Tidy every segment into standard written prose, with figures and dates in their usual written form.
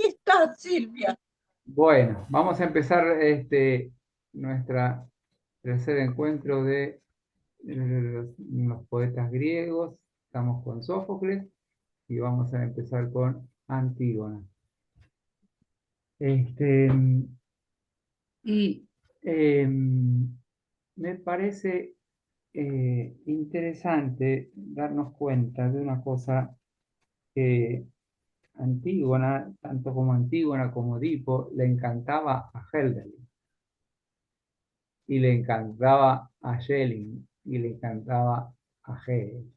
estás, Silvia? Bueno, vamos a empezar nuestra tercer encuentro de los poetas griegos. Estamos con Sófocles y vamos a empezar con Antígona. Este, y me parece interesante darnos cuenta de una cosa que Antígona, tanto como Antígona como Edipo, le encantaba a Hölderlin y le encantaba a Schelling y le encantaba a Hegel.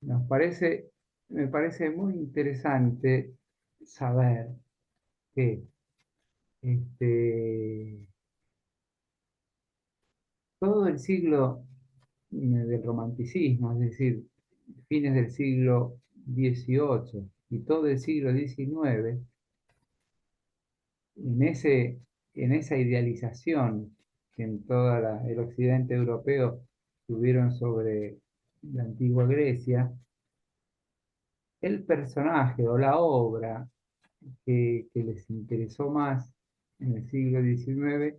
Me parece muy interesante saber que este, todo el siglo del romanticismo, es decir, fines del siglo XVIII y todo el siglo XIX, en en esa idealización que en todo el occidente europeo tuvieron sobre la antigua Grecia, el personaje o la obra que les interesó más en el siglo XIX,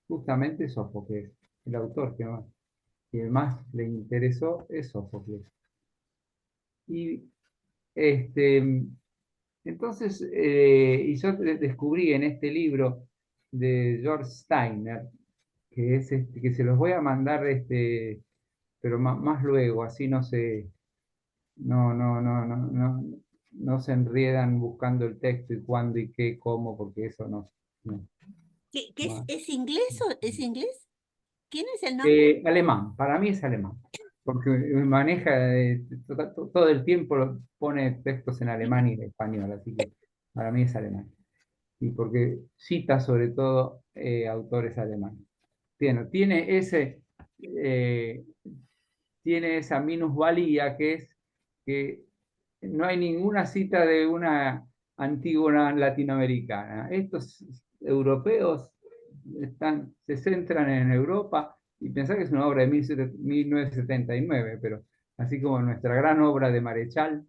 justamente es Sófocles, el autor que más le interesó es Sófocles. Y este, entonces, y yo descubrí en este libro de George Steiner, que es que se los voy a mandar, pero más luego, así no se enredan buscando el texto y cuándo y qué, cómo, porque eso no, ¿Qué no. es inglés o es inglés? ¿Quién es el nombre? Alemán, para mí es alemán, porque maneja todo el tiempo pone textos en alemán y en español, así que para mí es alemán. Y porque cita sobre todo autores alemanes. Tiene eh, tiene esa minusvalía que es que no hay ninguna cita de una Antígona latinoamericana. Estos europeos se centran en Europa y pensar que es una obra de 1979, pero así como nuestra gran obra de Marechal,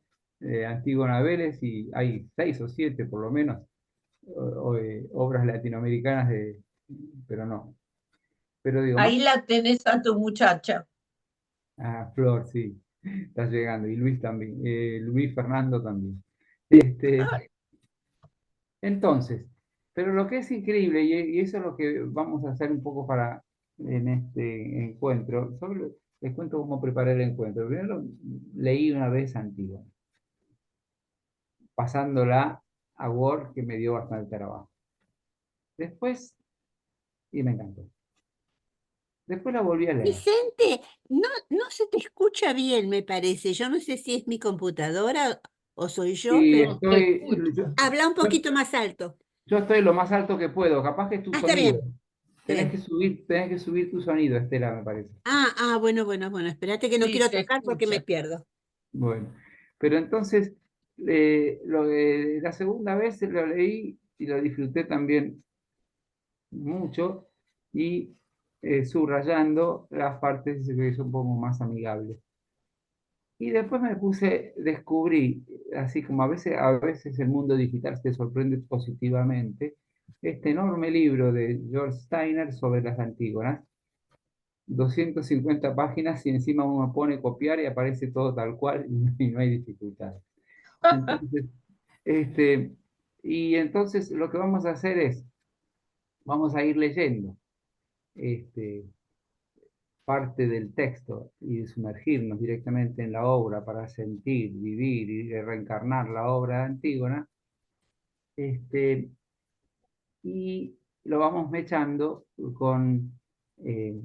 Antígona Vélez, y hay 6 o 7 por lo menos obras latinoamericanas pero no. Pero digo, más Ahí la tenés a tu muchacha. Flor, sí, está llegando, y Luis también, Luis Fernando también. Este, entonces, pero lo que es increíble, y eso es lo que vamos a hacer un poco en este encuentro, les cuento cómo preparé el encuentro. Primero leí una vez Antígona, pasándola a Word, que me dio bastante trabajo. Después, y me encantó. Después la volví a leer. Vicente, no se te escucha bien, me parece. Yo no sé si es mi computadora o soy yo, Y pero habla un yo- poquito más alto. yo estoy lo más alto que puedo, capaz que es tu Ah, está sonido. bien, está bien. Tenés que subir tu sonido, Estela, me parece. Bueno. Espérate que no Sí, quiero se tocar porque me escucha. pierdo. Bueno, pero entonces, la segunda vez lo leí y lo disfruté también mucho y subrayando las partes que son un poco más amigables. Y después descubrí, así como a veces el mundo digital te sorprende positivamente, este enorme libro de George Steiner sobre las Antígonas, 250 páginas y encima uno pone copiar y aparece todo tal cual y no hay dificultad. Entonces, este, y entonces lo que vamos a hacer es, vamos a ir leyendo este, parte del texto y sumergirnos directamente en la obra para sentir, vivir y reencarnar la obra de Antígona, este, y lo vamos mechando con eh,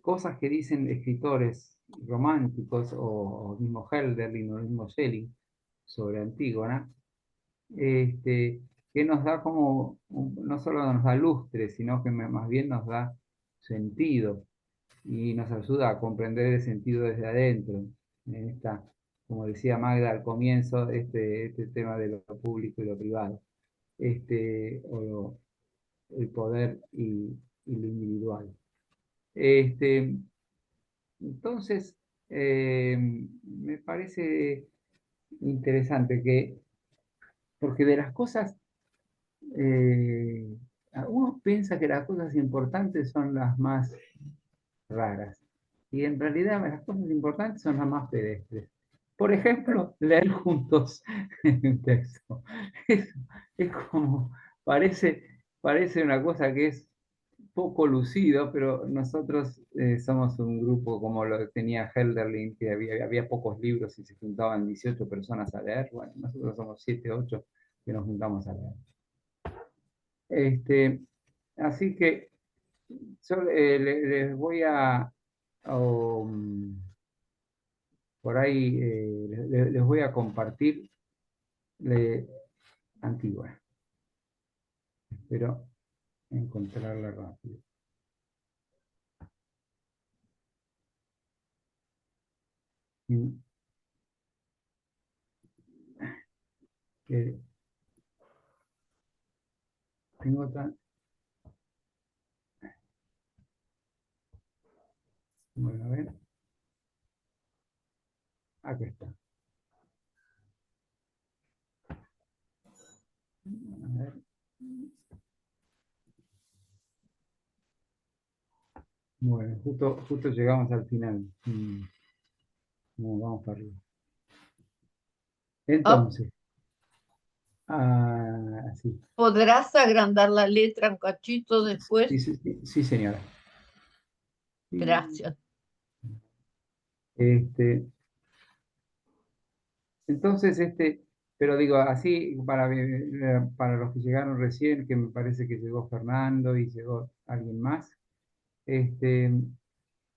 cosas que dicen escritores románticos o mismo Hölderlin o mismo Schelling sobre Antígona, que nos da no solo nos da lustre, sino que más bien nos da sentido y nos ayuda a comprender el sentido desde adentro. En esta, como decía Magda al comienzo, este tema de lo público y lo privado, o el poder y lo individual. Este, entonces, me parece interesante que porque de las cosas, eh, uno piensa que las cosas importantes son las más raras. Y en realidad las cosas importantes son las más pedestres. Por ejemplo, leer juntos un texto. Es, es como, parece una cosa que es poco lucido, pero nosotros somos un grupo como lo tenía Helderlin, que había pocos libros y se juntaban 18 personas a leer. Bueno, nosotros somos 7, 8 que nos juntamos a leer. Este, así que yo les voy um, por ahí, les voy a compartir Antigua. Espero encontrarla rápido. Y, tengo otra. Bueno, a ver. Aquí está. A ver. Bueno, justo llegamos al final. Vamos para arriba. Ah, Entonces, sí. ¿podrás agrandar la letra un cachito Sí, después? sí, sí, sí, señora. Sí. Gracias. Este, entonces, pero digo, así para los que llegaron recién, que me parece que llegó Fernando y llegó alguien más, este, eso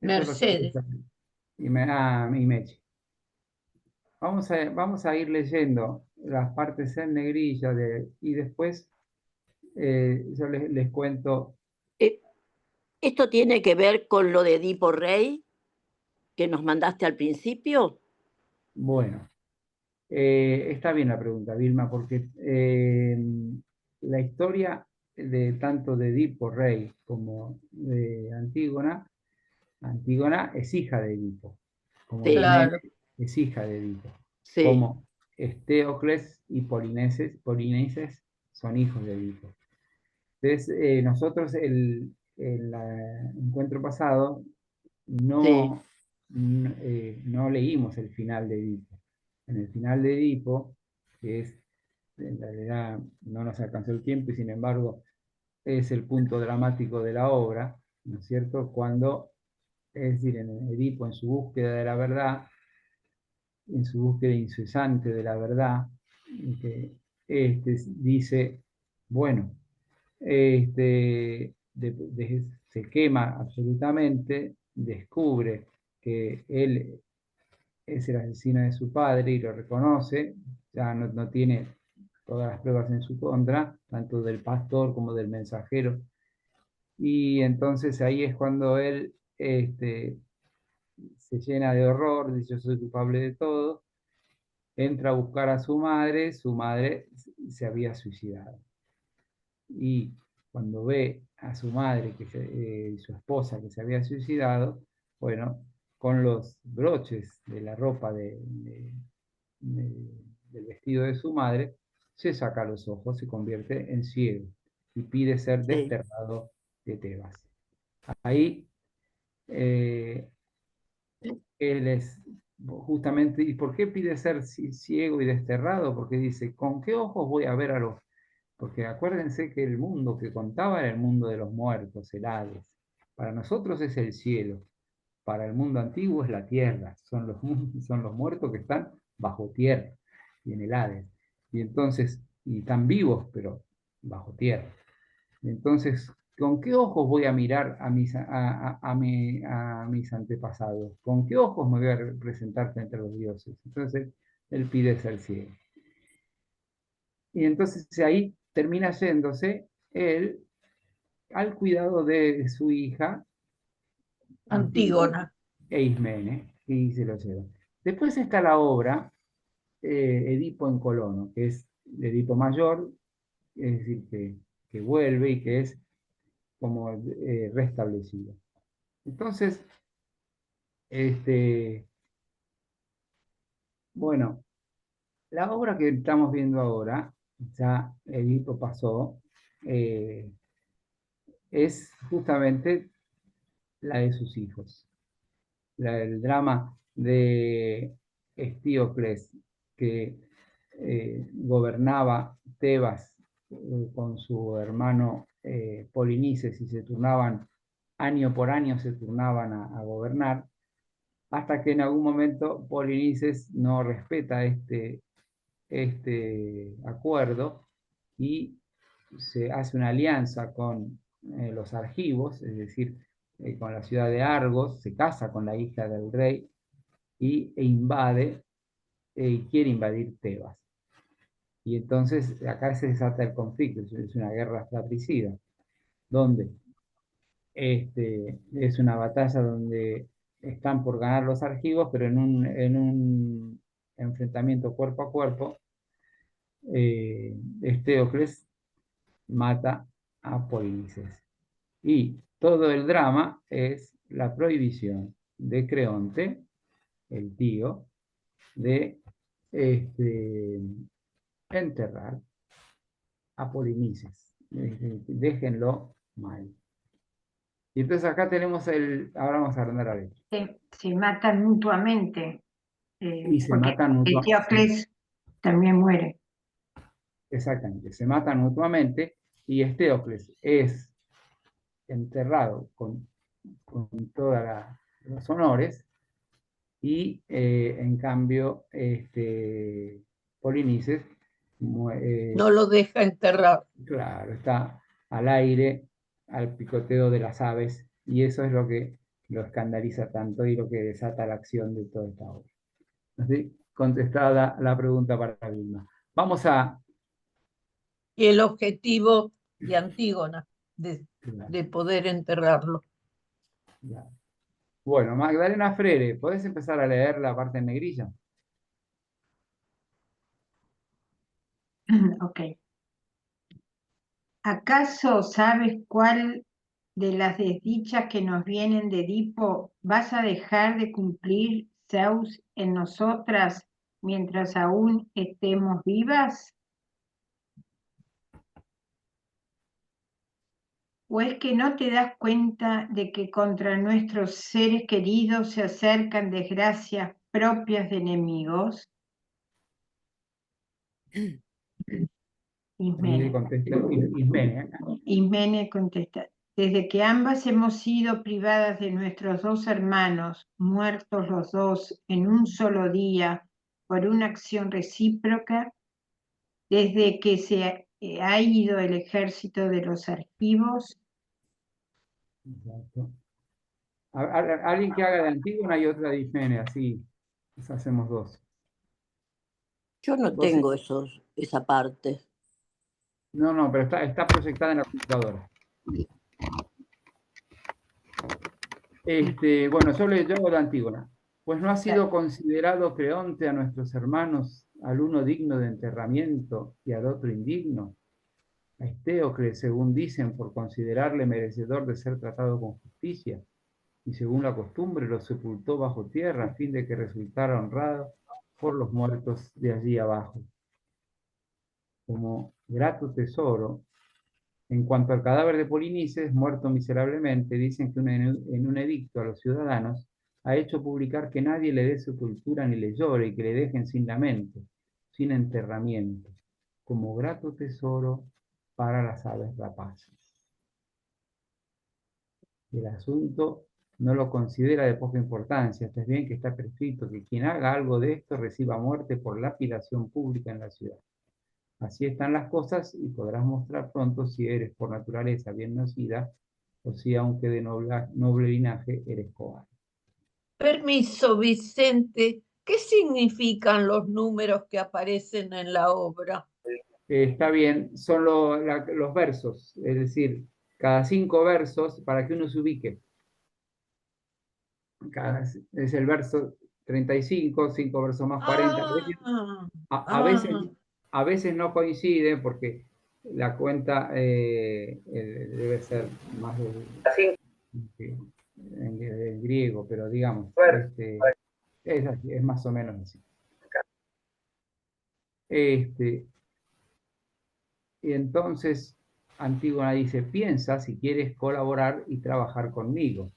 lo Mercedes. y Meche. Vamos a ir leyendo las partes en negrilla y después yo les cuento. Eh, ¿Esto tiene que ver con lo de Edipo Rey que nos mandaste al principio? Bueno, está bien la pregunta, Vilma, porque la historia de tanto de Edipo Rey como de Antígona, Antígona es hija de Edipo, como Sí, Ismene Claro. es hija de Edipo, sí, como Estéocles y Polinices son hijos de Edipo. Entonces, nosotros el encuentro pasado sí, no, no leímos el final de Edipo. En el final de Edipo, que es, en realidad no nos alcanzó el tiempo y sin embargo es el punto dramático de la obra, ¿no es cierto? Cuando, es decir, en Edipo, en su búsqueda de la verdad, en su búsqueda incesante de la verdad, que dice, bueno, se quema absolutamente, descubre que él es el asesino de su padre y lo reconoce, ya no tiene todas las pruebas en su contra, tanto del pastor como del mensajero, y entonces ahí es cuando él se llena de horror, dice yo soy culpable de todo, entra a buscar a su madre se había suicidado. Y cuando ve a su madre, su esposa que se había suicidado, bueno, con los broches de la ropa del vestido de su madre, se saca los ojos, se convierte en ciego y pide ser sí. desterrado de Tebas. Ahí eh, él es justamente, ¿y por qué pide ser ciego y desterrado? Porque dice, ¿con qué ojos voy a ver a los? Porque acuérdense que el mundo que contaba era el mundo de los muertos, el Hades. Para nosotros es el cielo, para el mundo antiguo es la tierra, son los muertos que están bajo tierra y en el Hades. Y entonces, y están vivos, pero bajo tierra. Entonces, ¿con qué ojos voy a mirar a mis antepasados? ¿Con qué ojos me voy a representar frente a los dioses? Entonces, él pide ser ciego. Y entonces ahí termina yéndose él al cuidado de su hija Antígona Antígona. e Ismene, y se lo lleva. Después está la obra Edipo en Colono, que es Edipo mayor, es decir, que vuelve y que es como restablecido. Entonces, este, bueno, la obra que estamos viendo ahora ya Edipo pasó, es justamente la de sus hijos. El drama de Estíocles, que gobernaba Tebas con su hermano Polinices, y se turnaban, año por año se turnaban a gobernar, hasta que en algún momento Polinices no respeta este acuerdo y se hace una alianza con los argivos, es decir, con la ciudad de Argos, se casa con la hija del rey e invade y quiere invadir Tebas. Y entonces acá se desata el conflicto, es una guerra fratricida, donde es una batalla donde están por ganar los argivos, pero en un enfrentamiento cuerpo a cuerpo, Estéocles mata a Polinices. Y todo el drama es la prohibición de Creonte, el tío, de enterrar a Polinices. Déjenlo mal. Y entonces acá tenemos ahora vamos a agrandar a ver. Se matan mutuamente, Y se porque matan mutuamente. Eteocles también muere. Exactamente, se matan mutuamente y Estéocles es enterrado con todos los honores y en cambio Polinices No lo deja enterrar. claro, está al aire, al picoteo de las aves, y eso es lo que lo escandaliza tanto y lo que desata la acción de toda esta obra. Así, contestada la pregunta para Vilma. Vamos a... Y el objetivo de Antígona, de poder enterrarlo. Bueno, Magdalena Freire, ¿podés empezar a leer la parte en negrilla? Ok. ¿Acaso sabes cuál de las desdichas que nos vienen de Edipo vas a dejar de cumplir, Zeus, en nosotras mientras aún estemos vivas? ¿O es que no te das cuenta de que contra nuestros seres queridos se acercan desgracias propias de enemigos? Ismene. Ismene contesta: desde que ambas hemos sido privadas de nuestros dos hermanos, muertos los dos en un solo día por una acción recíproca, desde que se ha ido el ejército de los argivos. Exacto. Alguien que haga de Antígona y otra de Ifene, así hacemos dos. Yo no Vos tengo esa parte. No, pero está proyectada en la computadora. Bueno, yo hago la Antígona. Pues no ha sido considerado Creonte a nuestros hermanos, al uno digno de enterramiento y al otro indigno. A Estéocles, según dicen, por considerarle merecedor de ser tratado con justicia, y según la costumbre lo sepultó bajo tierra a fin de que resultara honrado por los muertos de allí abajo. Como grato tesoro, en cuanto al cadáver de Polinices, muerto miserablemente, dicen que en un edicto a los ciudadanos ha hecho publicar que nadie le dé sepultura ni le llore y que le dejen sin lamento, sin enterramiento, como grato tesoro para las aves rapaces. El asunto no lo considera de poca importancia, es bien que está prescrito que quien haga algo de esto reciba muerte por lapidación pública en la ciudad. Así están las cosas y podrás mostrar pronto si eres por naturaleza bien nacida o si aunque de noble linaje eres cobarde. Permiso, Vicente, ¿qué significan los números que aparecen en la obra? Está bien, son los versos, es decir, cada 5 versos para que uno se ubique. Es el verso 35, 5 versos más 40. A veces no coincide porque la cuenta debe ser más en griego, pero digamos, es así, es más o menos así. Y entonces Antígona dice, piensa si quieres colaborar y trabajar conmigo.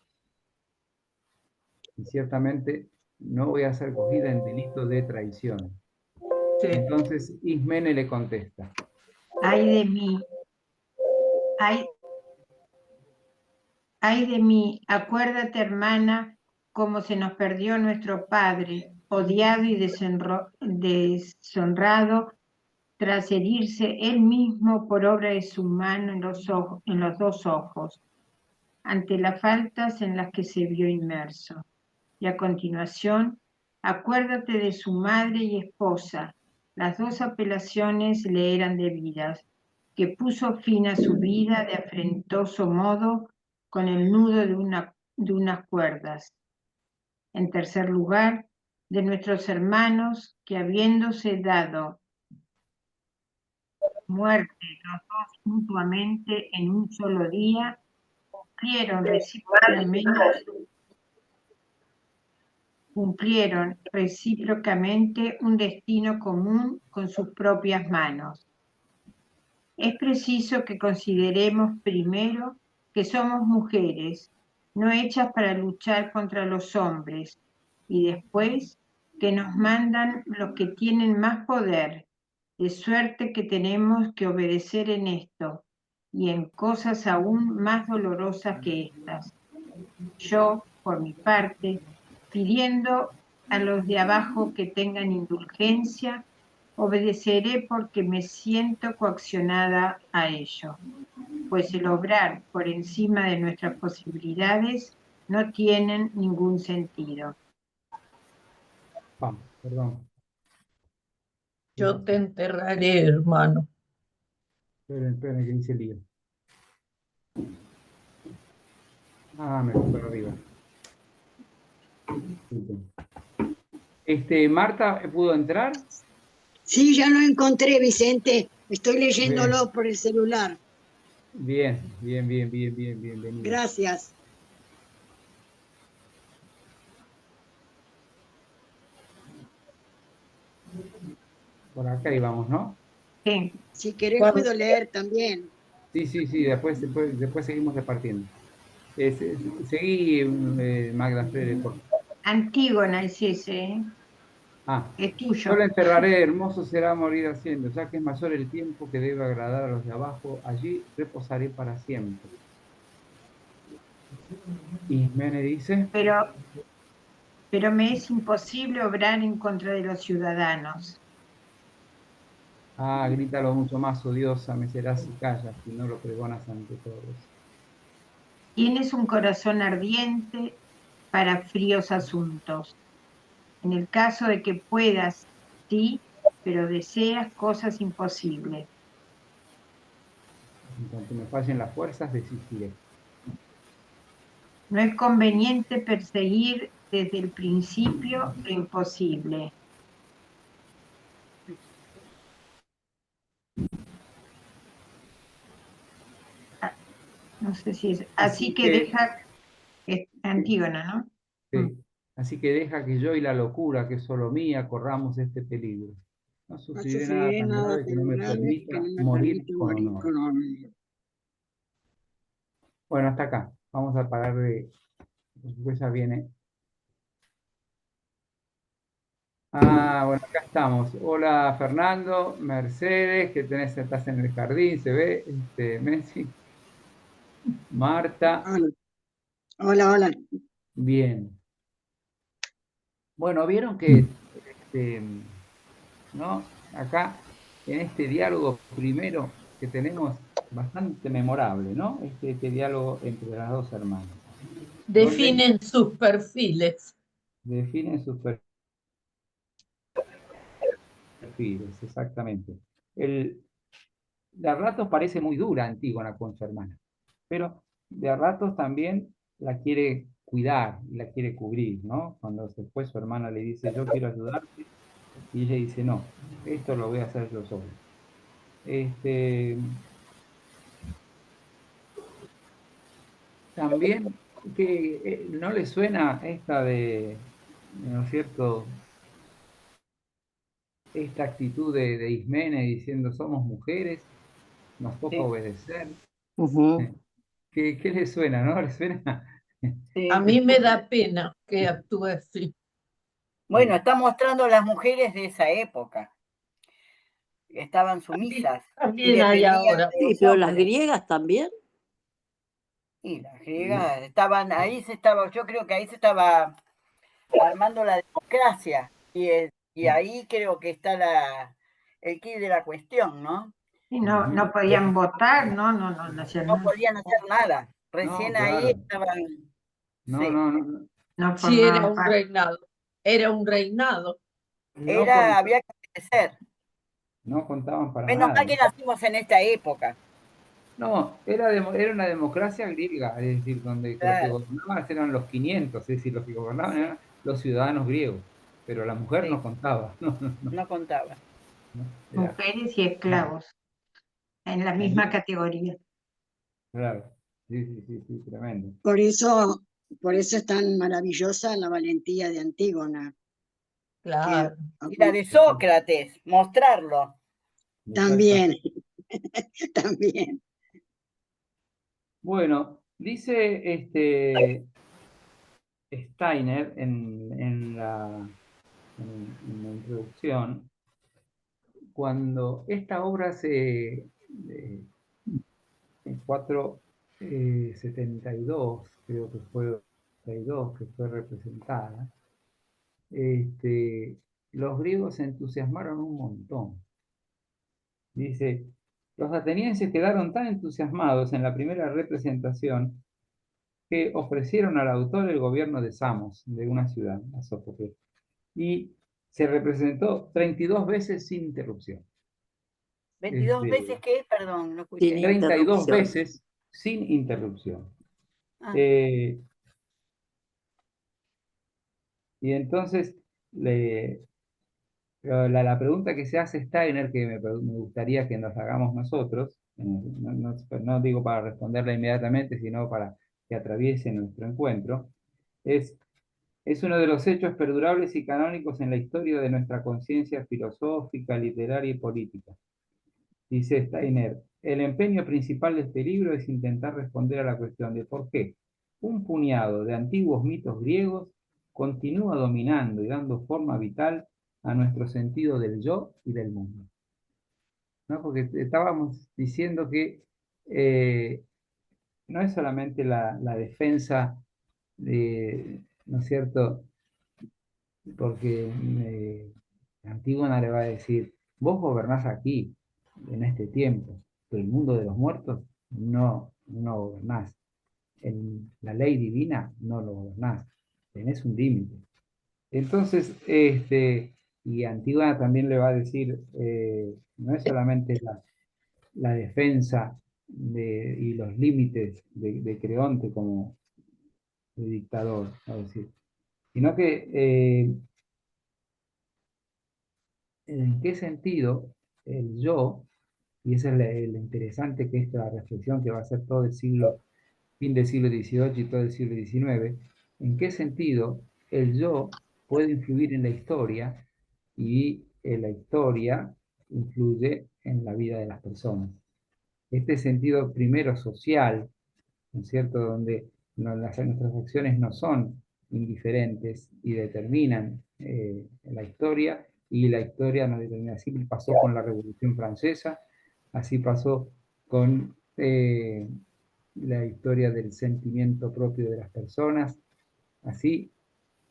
Y ciertamente no voy a ser cogida en delito de traición. Sí. Entonces Ismene le contesta. Ay de mí, ay de mí, acuérdate, hermana, cómo se nos perdió nuestro padre, odiado y deshonrado, tras herirse él mismo por obra de su mano en los dos ojos, ante las faltas en las que se vio inmerso. Y a continuación, acuérdate de su madre y esposa, las dos apelaciones le eran debidas, que puso fin a su vida de afrentoso modo con el nudo de unas cuerdas. En tercer lugar, de nuestros hermanos que habiéndose dado muerte los dos mutuamente en un solo día, cumplieron recíprocamente un destino común con sus propias manos. Es preciso que consideremos primero que somos mujeres, no hechas para luchar contra los hombres, y después que nos mandan los que tienen más poder, de suerte que tenemos que obedecer en esto, y en cosas aún más dolorosas que estas. Yo, por mi parte, pidiendo a los de abajo que tengan indulgencia, obedeceré porque me siento coaccionada a ello, pues el obrar por encima de nuestras posibilidades no tienen ningún sentido. Perdón. Yo te enterraré, hermano. Esperen, que dice lío. Me fui para arriba. Marta, ¿pudo entrar? Sí, ya lo encontré, Vicente. Estoy leyéndolo por el celular. Bien, bienvenido. Gracias. Por acá íbamos, ¿no? Sí. Si querés Juan- puedo leer también. Sí, después seguimos repartiendo. Seguí, Magda Freire, por favor. Antígona es ese, ¿eh? Es Yo tuyo. la enterraré, hermoso será morir haciendo, ya que es mayor el tiempo que debe agradar a los de abajo, allí reposaré para siempre. Ismene dice, Pero me es imposible obrar en contra de los ciudadanos. grítalo mucho más, odiosa, me serás si callas, si no lo pregonas ante todos. Tienes un corazón ardiente para fríos asuntos. En el caso de que puedas, sí, pero deseas cosas imposibles. En cuanto me fallen las fuerzas, desistiré. No es conveniente perseguir desde el principio lo imposible. No sé si es. Así que deja. Antígona, ¿no? Sí. Así que deja que yo y la locura, que es solo mía, corramos este peligro. No No sufriré nada sufriré tan nada grave que no tan me grave que permita no me morir permita con morir honor. con honor. Bueno, hasta acá. Vamos a parar de... Después ya viene. Bueno, acá estamos. Hola Fernando, Mercedes, que estás en el jardín, se ve, Messi, Marta, Hola. bien. Bueno, vieron que, ¿no? Acá, en este diálogo primero que tenemos, bastante memorable, ¿no? Este diálogo entre las dos hermanas, donde Definen sus perfiles. definen sus perfiles, exactamente. De a ratos parece muy dura Antígona con su hermana, pero de a ratos también la quiere cuidar y la quiere cubrir, ¿no? Cuando después su hermana le dice, yo quiero ayudarte, y ella dice, no, esto lo voy a hacer yo solo. También que no le suena esta de, ¿no es cierto? Esta actitud de Ismene diciendo somos mujeres, nos toca Sí. obedecer. Ujú. ¿Qué le suena, no? ¿Le suena? Sí. A mí me da pena que actúe así. Bueno, está mostrando las mujeres de esa época, que estaban sumisas y También hay dependían ahora. de Sí, los pero las hombres. griegas también. Y las griegas estaban, yo creo que ahí se estaba armando la democracia. Y ahí creo que está el quid de la cuestión, ¿no? Y no podían votar, no hacían No nada. podían hacer nada. No, Recién ahí claro. estaban. No, Sí. no, no. No Sí, era formaban un parte. reinado. Era un reinado. No, con- Había que obedecer. no contaban para Menos nada. mal que nacimos en esta época. No, era una democracia griega, es decir, donde los que Claro, gobernaban eran los 500, es decir, los que gobernaban eran los ciudadanos griegos, pero la mujer sí, no contaba. No, no, no, no contaba. no, era- Mujeres y esclavos en la misma categoría. claro, sí, sí, sí, sí, tremendo. Por eso es tan maravillosa la valentía de Antígona, que Claro. Y la de Sócrates, mostrarlo. Exacto. también, también. Bueno, dice Steiner en la introducción, cuando esta obra en 472, creo que fue 72, que fue representada, los griegos se entusiasmaron un montón. Dice, los atenienses quedaron tan entusiasmados en la primera representación que ofrecieron al autor el gobierno de Samos, de una ciudad, a Sófocles, y se representó 32 veces sin interrupción. 22 veces que, perdón, no Sin escuché. 32 interrupción. veces sin interrupción. Ah, Eh, y entonces, la pregunta que se hace Steiner, que me gustaría que nos hagamos nosotros, no digo para responderla inmediatamente, sino para que atraviese nuestro encuentro, es uno de los hechos perdurables y canónicos en la historia de nuestra conciencia filosófica, literaria y política. Dice Steiner, el empeño principal de este libro es intentar responder a la cuestión de por qué un puñado de antiguos mitos griegos continúa dominando y dando forma vital a nuestro sentido del yo y del mundo. ¿No? Porque estábamos diciendo que no es solamente la defensa ¿no es cierto? Porque Antígona le va a decir, vos gobernás aquí, en este tiempo, pero el mundo de los muertos no gobernás. En la ley divina no lo gobernás, tenés un límite. Entonces, y Antígona también le va a decir, no es solamente la defensa y los límites de Creonte como de dictador, a decir, sino que en qué sentido el yo, y esa es lo interesante que es la reflexión que va a hacer todo el fin del siglo XVIII y todo el siglo XIX, en qué sentido el yo puede influir en la historia y la historia influye en la vida de las personas. Este sentido primero social, ¿no es cierto?, donde nuestras acciones no son indiferentes y determinan la historia, y la historia nos determina. Así pasó con la Revolución Francesa, así pasó con la historia del sentimiento propio de las personas, así.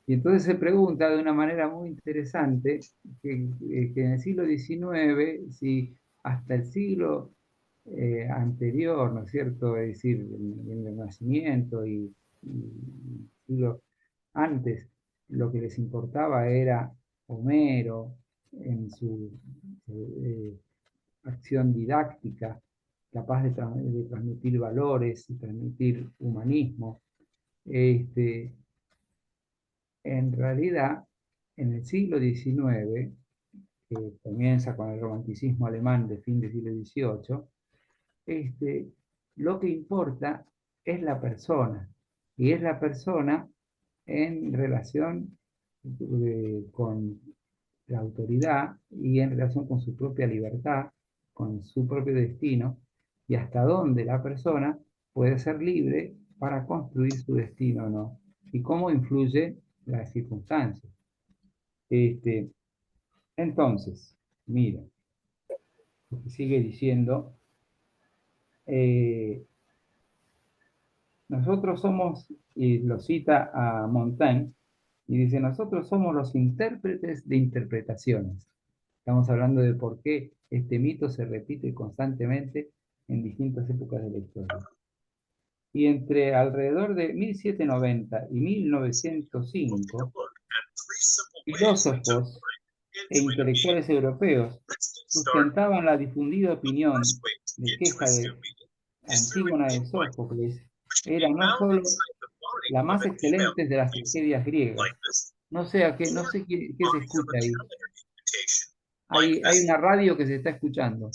Y entonces se pregunta de una manera muy interesante que en el siglo XIX, si hasta el siglo anterior, ¿no es cierto? Es decir, en el Renacimiento y siglo antes, lo que les importaba era Homero en su acción didáctica, capaz de transmitir valores y transmitir humanismo. En realidad, en el siglo XIX, que comienza con el romanticismo alemán de fin del siglo XVIII, lo que importa es la persona, y es la persona en relación con la autoridad y en relación con su propia libertad, con su propio destino, y hasta dónde la persona puede ser libre para construir su destino o no, y cómo influye las circunstancias. Entonces, mira, lo que sigue diciendo, nosotros somos, y lo cita a Montaigne, y dice, nosotros somos los intérpretes de interpretaciones. Estamos hablando de por qué este mito se repite constantemente en distintas épocas de la historia. Y entre alrededor de 1790 y 1905, filósofos e intelectuales europeos sustentaban la difundida opinión de que esta de Antígona de Sófocles era no solo la más excelente de las tragedias griegas. No sé qué se escucha ahí. Hay una radio que se está escuchando.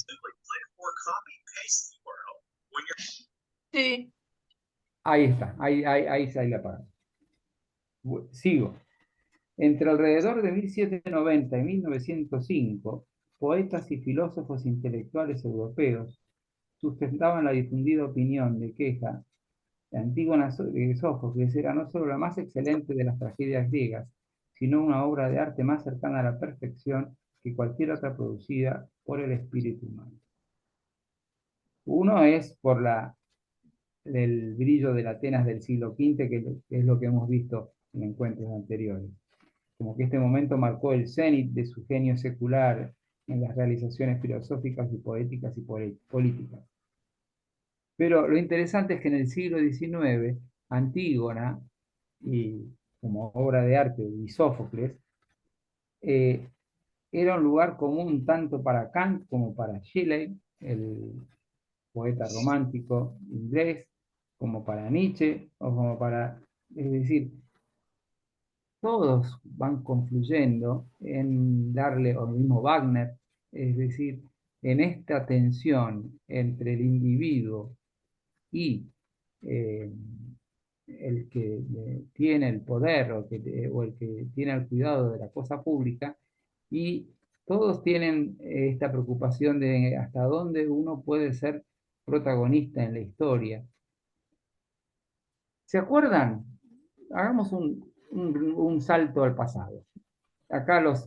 Sí, Ahí está, ahí la apagan. Sigo. Entre alrededor de 1790 y 1905, poetas y filósofos intelectuales europeos sustentaban la difundida opinión de que Antígona de Sófocles era no solo la más excelente de las tragedias griegas, sino una obra de arte más cercana a la perfección que cualquier otra producida por el espíritu humano. Uno es por el brillo de la Atenas del siglo V, que es lo que hemos visto en encuentros anteriores. Como que este momento marcó el cenit de su genio secular en las realizaciones filosóficas y poéticas y políticas. Pero lo interesante es que en el siglo XIX, Antígona, y como obra de arte de Sófocles, era un lugar común tanto para Kant como para Shelley, el poeta romántico inglés, como para Nietzsche, o como para, es decir, todos van confluyendo en darle, o el mismo Wagner, es decir, en esta tensión entre el individuo y el que tiene el poder o el que tiene el cuidado de la cosa pública, y todos tienen esta preocupación de hasta dónde uno puede ser protagonista en la historia. ¿Se acuerdan? Hagamos un salto al pasado.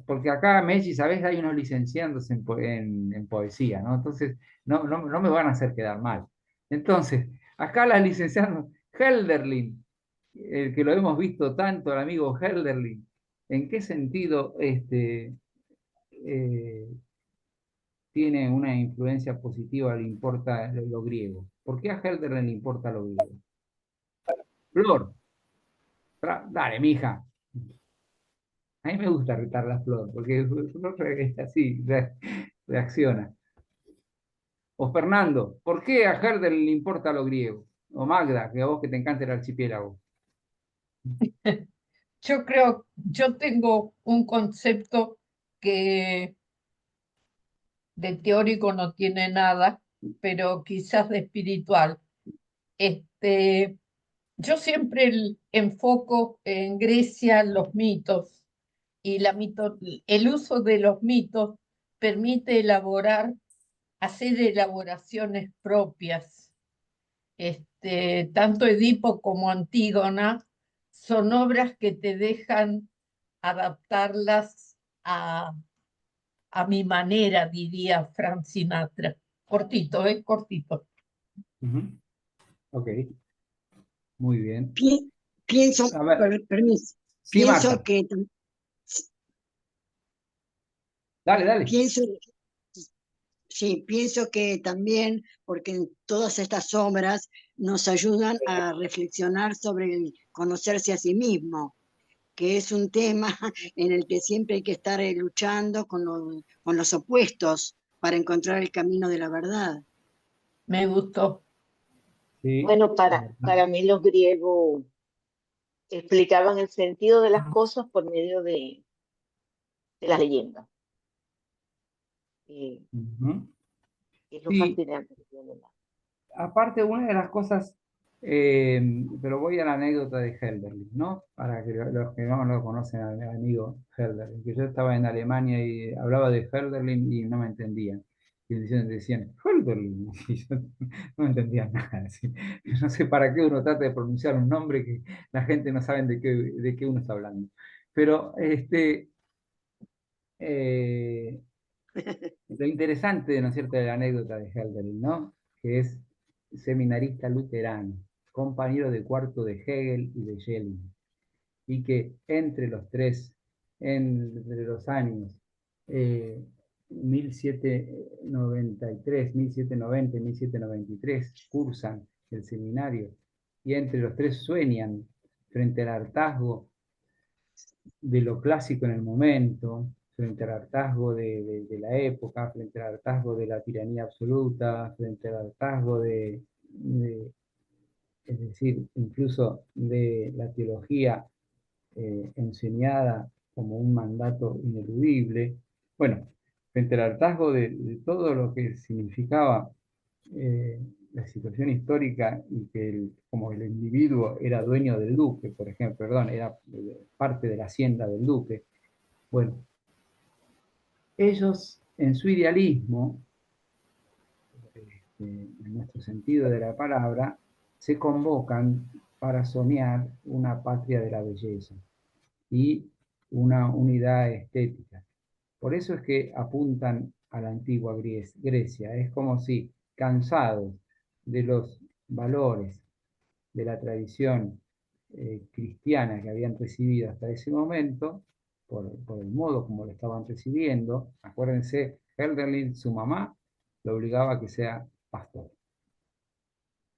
Porque acá, Messi, ¿sabes? Hay unos licenciándose en poesía, ¿no? Entonces, no me van a hacer quedar mal. Entonces, acá las licenciadas, Hölderlin, el que lo hemos visto tanto, el amigo Hölderlin, ¿en qué sentido tiene una influencia positiva, le importa lo griego? ¿Por qué a Hölderlin le importa lo griego? Flor, dale, mija. A mí me gusta retar la Flor, porque Flor es así, reacciona. O Fernando, ¿por qué a Herder le importa lo griego? O Magda, que a vos que te encanta el archipiélago. yo tengo un concepto que de teórico no tiene nada, pero quizás de espiritual. Yo siempre enfoco en Grecia los mitos y el uso de los mitos permite hacer elaboraciones propias. Tanto Edipo como Antígona son obras que te dejan adaptarlas a mi manera, diría Frank Sinatra. Cortito, cortito. Ok, muy bien. Pienso, A ver, permiso, sí, pienso Marta. que Dale. pienso que también, porque en todas estas obras nos ayudan a reflexionar sobre el conocerse a sí mismo, que es un tema en el que siempre hay que estar luchando con los opuestos para encontrar el camino de la verdad. Me gustó. Sí. Bueno, para mí los griegos explicaban el sentido de las cosas por medio de las leyendas. Es lo Sí, fascinante que tiene aparte, una de las cosas, pero voy a la anécdota de Hölderlin, ¿no? Para que los que no lo conocen al amigo Hölderlin, que yo estaba en Alemania y hablaba de Hölderlin y no me entendían. y decían, Hölderlin, y yo no entendía nada. Así. No sé para qué uno trata de pronunciar un nombre que la gente no sabe de qué uno está hablando. Pero lo interesante, ¿no es cierto?, de la anécdota de Hölderlin, ¿no?, que es seminarista luterano, compañero de cuarto de Hegel y de Schelling, y que entre los tres, entre los años 1793, 1790 y 1793, cursan el seminario, y entre los tres sueñan frente al hartazgo de lo clásico en el momento, frente al hartazgo de la época, frente al hartazgo de la tiranía absoluta, frente al hartazgo es decir, incluso de la teología enseñada como un mandato ineludible. Bueno, frente al hartazgo de todo lo que significaba la situación histórica y que como el individuo era dueño del duque, por ejemplo, perdón, era parte de la hacienda del duque. Bueno, ellos en su idealismo, en nuestro sentido de la palabra, se convocan para soñar una patria de la belleza y una unidad estética. Por eso es que apuntan a la antigua Grecia. Es como si, cansados de los valores de la tradición cristiana que habían recibido hasta ese momento, por el modo como lo estaban recibiendo, acuérdense, Hölderlin, su mamá, lo obligaba a que sea pastor,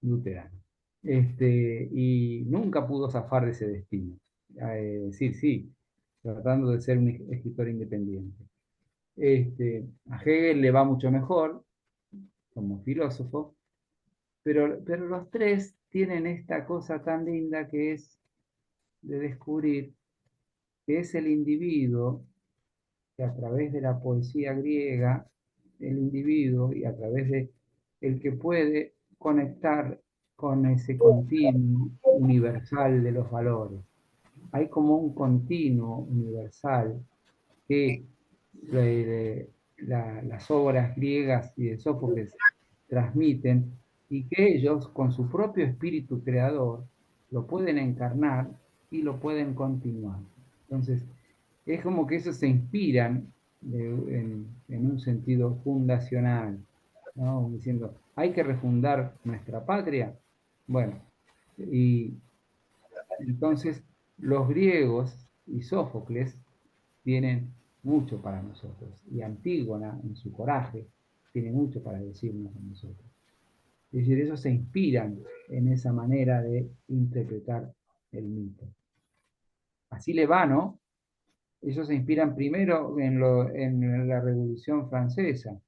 luterano. Y nunca pudo zafar de ese destino. Decir, sí, tratando de ser un escritor independiente. A Hegel le va mucho mejor como filósofo, pero los tres tienen esta cosa tan linda que es de descubrir que es el individuo que a través de la poesía griega, el individuo y a través de el que puede conectar con ese continuo universal de los valores. Hay como un continuo universal que las obras griegas y de Sófocles transmiten y que ellos, con su propio espíritu creador, lo pueden encarnar y lo pueden continuar. Entonces, es como que ellos se inspiran en un sentido fundacional, ¿no? Diciendo, hay que refundar nuestra patria. Bueno, y entonces los griegos y Sófocles tienen mucho para nosotros, y Antígona, en su coraje, tiene mucho para decirnos a nosotros. Es decir, ellos se inspiran en esa manera de interpretar el mito. Así le va, ¿no? Ellos se inspiran primero en la Revolución Francesa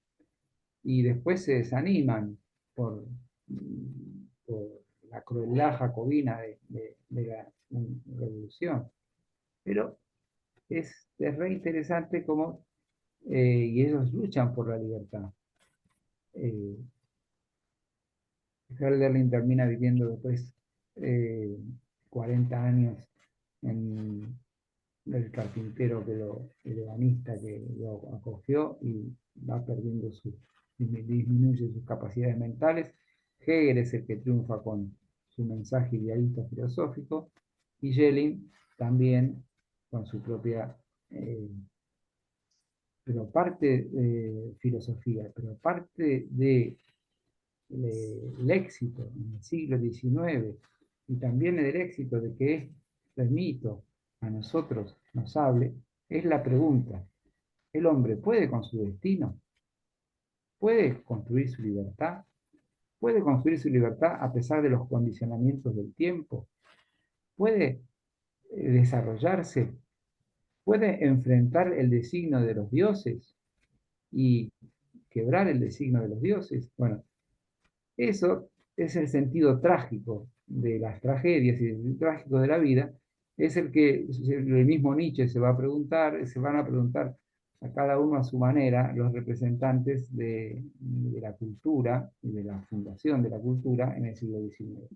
y después se desaniman por la crueldad jacobina de la revolución. Pero es re interesante cómo y ellos luchan por la libertad. Hölderlin termina viviendo después 40 años en el carpintero el ebanista que lo acogió y va perdiendo disminuye sus capacidades mentales. Hegel es el que triunfa con su mensaje idealista filosófico y Schelling también con su propia pero parte de filosofía, pero parte del éxito en el siglo XIX y también del éxito de que este mito a nosotros nos hable, es la pregunta, ¿el hombre puede con su destino? ¿Puede construir su libertad? ¿Puede construir su libertad a pesar de los condicionamientos del tiempo? ¿Puede desarrollarse? ¿Puede enfrentar el designio de los dioses y quebrar el designio de los dioses? Bueno, eso es el sentido trágico de las tragedias y el trágico de la vida, es el que el mismo Nietzsche se van a preguntar a cada uno a su manera los representantes de la cultura y de la fundación de la cultura en el siglo XIX.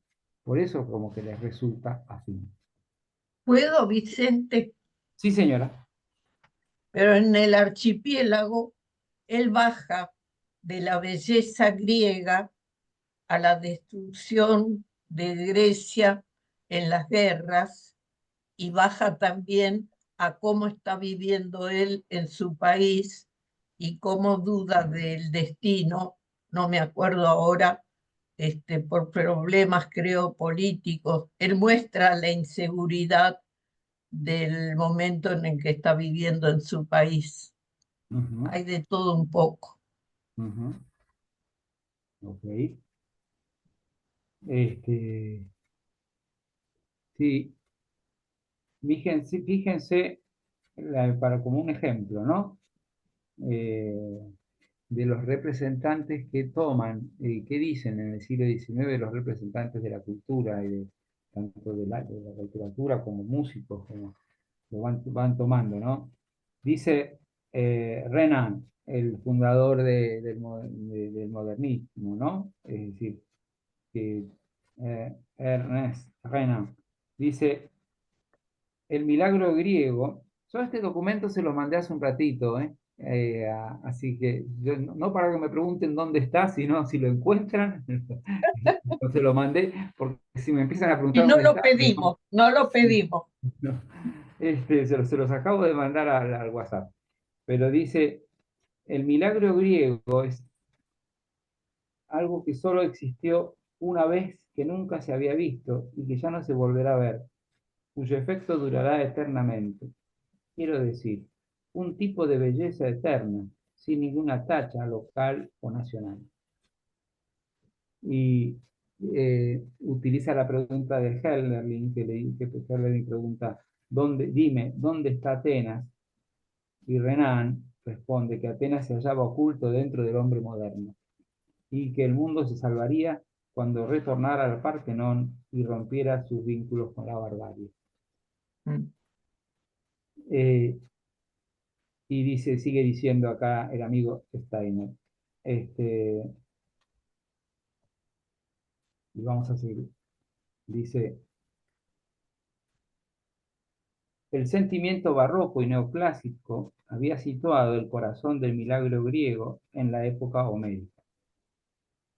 Por eso como que les resulta afín. ¿Puedo, Vicente? Sí, señora. Pero en el archipiélago, él baja de la belleza griega a la destrucción de Grecia en las guerras y baja también a cómo está viviendo él en su país y cómo duda del destino, no me acuerdo ahora, por problemas, creo, políticos. Él muestra la inseguridad del momento en el que está viviendo en su país. Ujú, Hay de todo un poco. ujú. Ok. Este, sí, fíjense para como un ejemplo, ¿no? Eh, de los representantes que toman, que dicen en el siglo XIX los representantes de la cultura y tanto de la literatura como músicos, como lo van tomando, ¿no? Dice Renan, el fundador del modernismo, ¿no? Es decir, que Ernest Renan dice, el milagro griego, yo este documento se lo mandé hace un ratito, ¿eh? Así que no para que me pregunten dónde está, sino si lo encuentran, no se lo mandé, porque si me empiezan a Y preguntar no dónde lo está, pedimos, no lo pedimos. no, se los acabo de mandar al WhatsApp. Pero dice, el milagro griego es algo que solo existió una vez, que nunca se había visto y que ya no se volverá a ver, cuyo efecto durará eternamente. Quiero decir, un tipo de belleza eterna, sin ninguna tacha local o nacional. Y utiliza la pregunta de Hölderlin, que Hölderlin pregunta, dime, ¿dónde está Atenas? Y Renan responde que Atenas se hallaba oculto dentro del hombre moderno y que el mundo se salvaría cuando retornara al Partenón y rompiera sus vínculos con la barbarie. Y sigue diciendo acá el amigo Steiner. Y vamos a seguir. Dice, el sentimiento barroco y neoclásico había situado el corazón del milagro griego en la época homérica,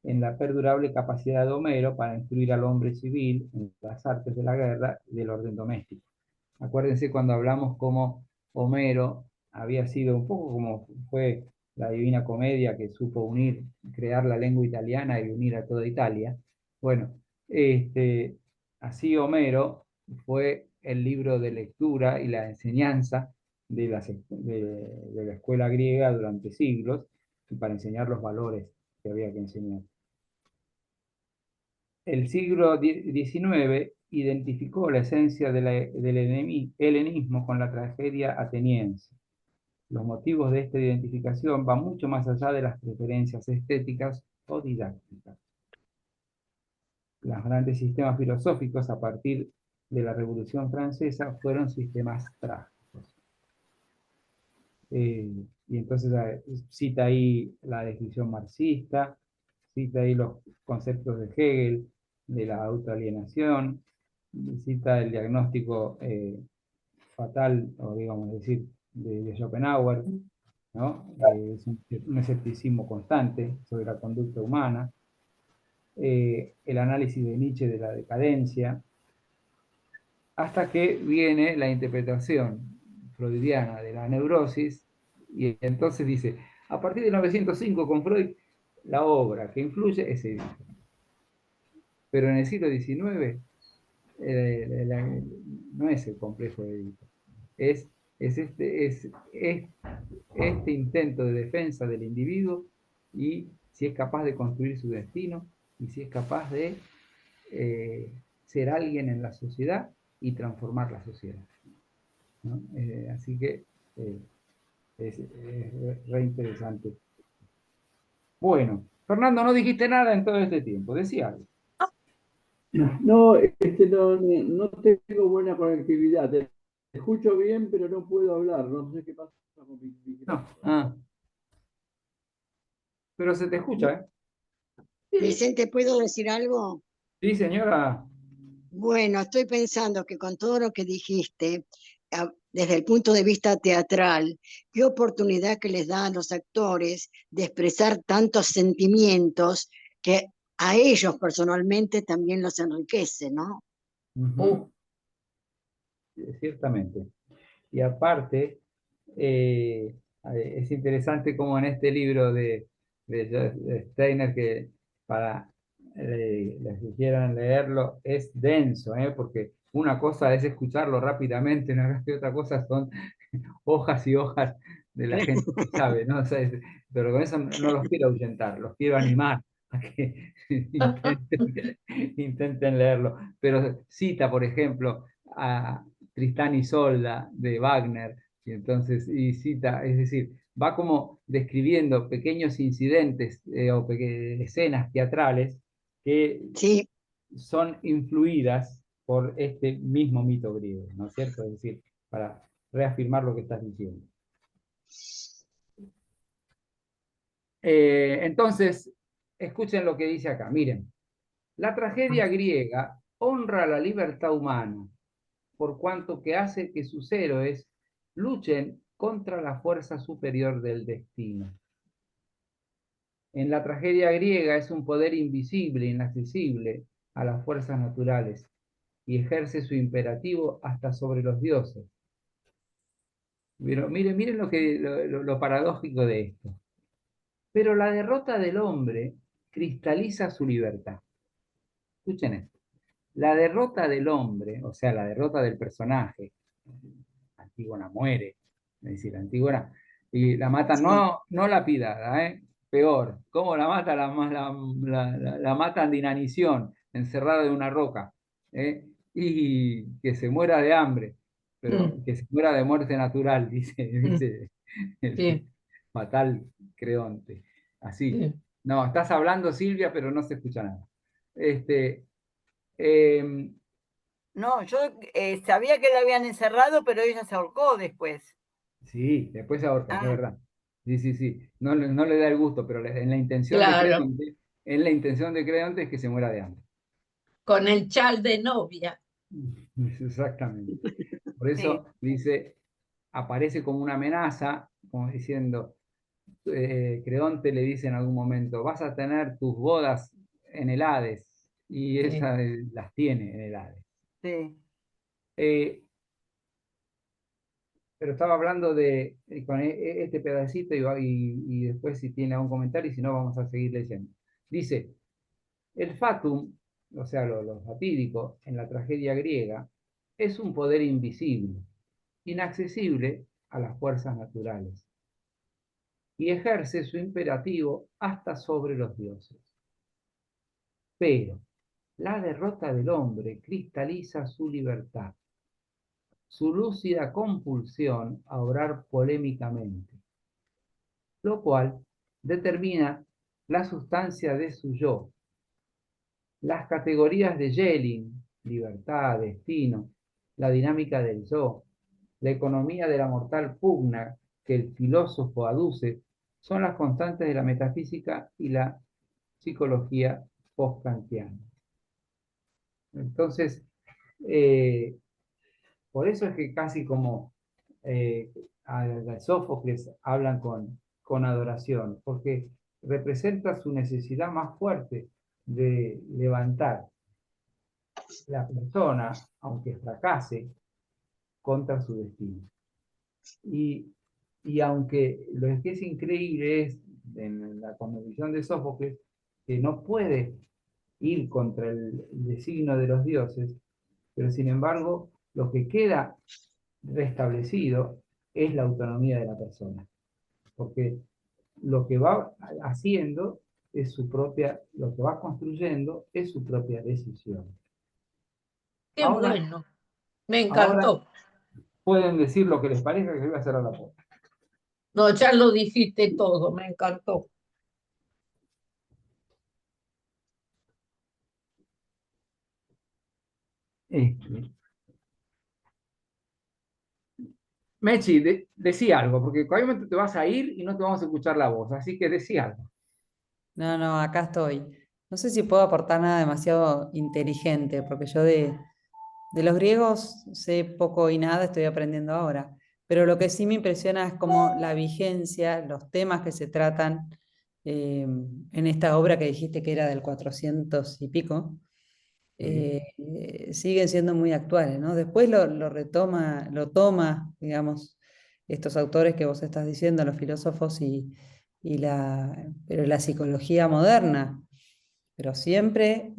en la perdurable capacidad de Homero para instruir al hombre civil en las artes de la guerra y del orden doméstico. Acuérdense cuando hablamos cómo Homero había sido un poco como fue la Divina Comedia, que supo crear la lengua italiana y unir a toda Italia. Bueno, así Homero fue el libro de lectura y la enseñanza de la escuela griega durante siglos, para enseñar los valores que había que enseñar. El siglo XIX identificó la esencia del helenismo con la tragedia ateniense. Los motivos de esta identificación van mucho más allá de las preferencias estéticas o didácticas. Los grandes sistemas filosóficos a partir de la Revolución Francesa fueron sistemas trágicos. Y entonces cita ahí la descripción marxista, cita ahí los conceptos de Hegel, de la autoalienación, cita el diagnóstico fatal, o digamos decir, de Schopenhauer, ¿no? Es un escepticismo constante sobre la conducta humana, el análisis de Nietzsche de la decadencia, hasta que viene la interpretación freudiana de la neurosis, y entonces dice, a partir de 1905 con Freud, la obra que influye es Edipo. Pero en el siglo XIX no es el complejo de Edipo, es este intento de defensa del individuo y si es capaz de construir su destino y si es capaz de ser alguien en la sociedad y transformar la sociedad, ¿no? Así que es re interesante. Bueno, Fernando, no dijiste nada en todo este tiempo, decía algo. No, no tengo buena conectividad. Te escucho bien, pero no puedo hablar. No sé qué pasa con mi micrófono. Pero se te escucha, ¿eh? Vicente, ¿puedo decir algo? Sí, señora. Bueno, estoy pensando que con todo lo que dijiste, desde el punto de vista teatral, qué oportunidad que les da a los actores de expresar tantos sentimientos que a ellos personalmente también los enriquece, ¿no? Ciertamente. Y aparte, es interesante como en este libro de Steiner, que para los que quieran leerlo, es denso, porque una cosa es escucharlo rápidamente, otra cosa son hojas y hojas de la gente que sabe, ¿no? O sea, pero con eso no los quiero ahuyentar, los quiero animar a que intenten leerlo. Pero cita, por ejemplo, a Tristán y Isolda de Wagner, y entonces, y cita, es decir, va como describiendo pequeños incidentes o escenas teatrales que Sí, son influidas por este mismo mito griego, ¿no es cierto? Es decir, para reafirmar lo que estás diciendo. Entonces, escuchen lo que dice acá. Miren, la tragedia griega honra la libertad humana, por cuanto que hace que sus héroes luchen contra la fuerza superior del destino. En la tragedia griega es un poder invisible, inaccesible a las fuerzas naturales, y ejerce su imperativo hasta sobre los dioses. Pero miren lo paradójico de esto. Pero la derrota del hombre cristaliza su libertad. Escuchen esto. La derrota del hombre, o sea, la derrota del personaje, Antígona muere, es decir, Antígona, y la matan, no lapidada, peor, ¿cómo la mata? La matan de inanición, encerrada en una roca, y que se muera de hambre, pero que se muera de muerte natural, dice el fatal Creonte. Así. No, estás hablando, Silvia, pero no se escucha nada. No, yo sabía que la habían encerrado, pero ella se ahorcó después. Sí, después se ahorca, es verdad. Sí. No, no le da el gusto, pero en la intención de Claro, Creonte es que se muera de hambre. con el chal de novia. Exactamente. Por Sí. eso dice, aparece como una amenaza, como diciendo, Creonte le dice en algún momento, vas a tener tus bodas en el Hades, y esas las tiene en el Hades. Sí. Pero estaba hablando con este pedacito y después si tiene algún comentario y si no vamos a seguir leyendo. Dice, el fatum, o sea, lo fatídico en la tragedia griega, es un poder invisible, inaccesible a las fuerzas naturales, y ejerce su imperativo hasta sobre los dioses. Pero la derrota del hombre cristaliza su libertad, su lúcida compulsión a obrar polémicamente, lo cual determina la sustancia de su yo. Las categorías de Schelling, libertad, destino, la dinámica del yo, la economía de la mortal pugna que el filósofo aduce, son las constantes de la metafísica y la psicología post-kantiana. Entonces, por eso es que casi como a Sófocles hablan con adoración, porque representa su necesidad más fuerte de levantar la persona, aunque fracase, contra su destino. Y aunque lo que es increíble es, en la cosmovisión de Sófocles, que no puede ir contra el designio de los dioses, pero sin embargo, lo que queda restablecido es la autonomía de la persona, porque lo que va haciendo es su propia, lo que va construyendo es su propia decisión. Qué Ahora, bueno, me ahora encantó. pueden decir lo que les parezca, que voy a cerrar la puerta. No, ya lo dijiste todo, me encantó. Mechi, decí algo, porque obviamente te vas a ir y no te vamos a escuchar la voz, así que decí algo. No, acá estoy. No sé si puedo aportar nada demasiado inteligente, porque yo de De los griegos sé poco y nada, estoy aprendiendo ahora. Pero lo que sí me impresiona es como la vigencia, los temas que se tratan en esta obra que dijiste que era del 400 y pico, Sí. siguen siendo muy actuales, ¿no? Después lo toma, digamos, estos autores que vos estás diciendo, los filósofos pero la psicología moderna, pero siempre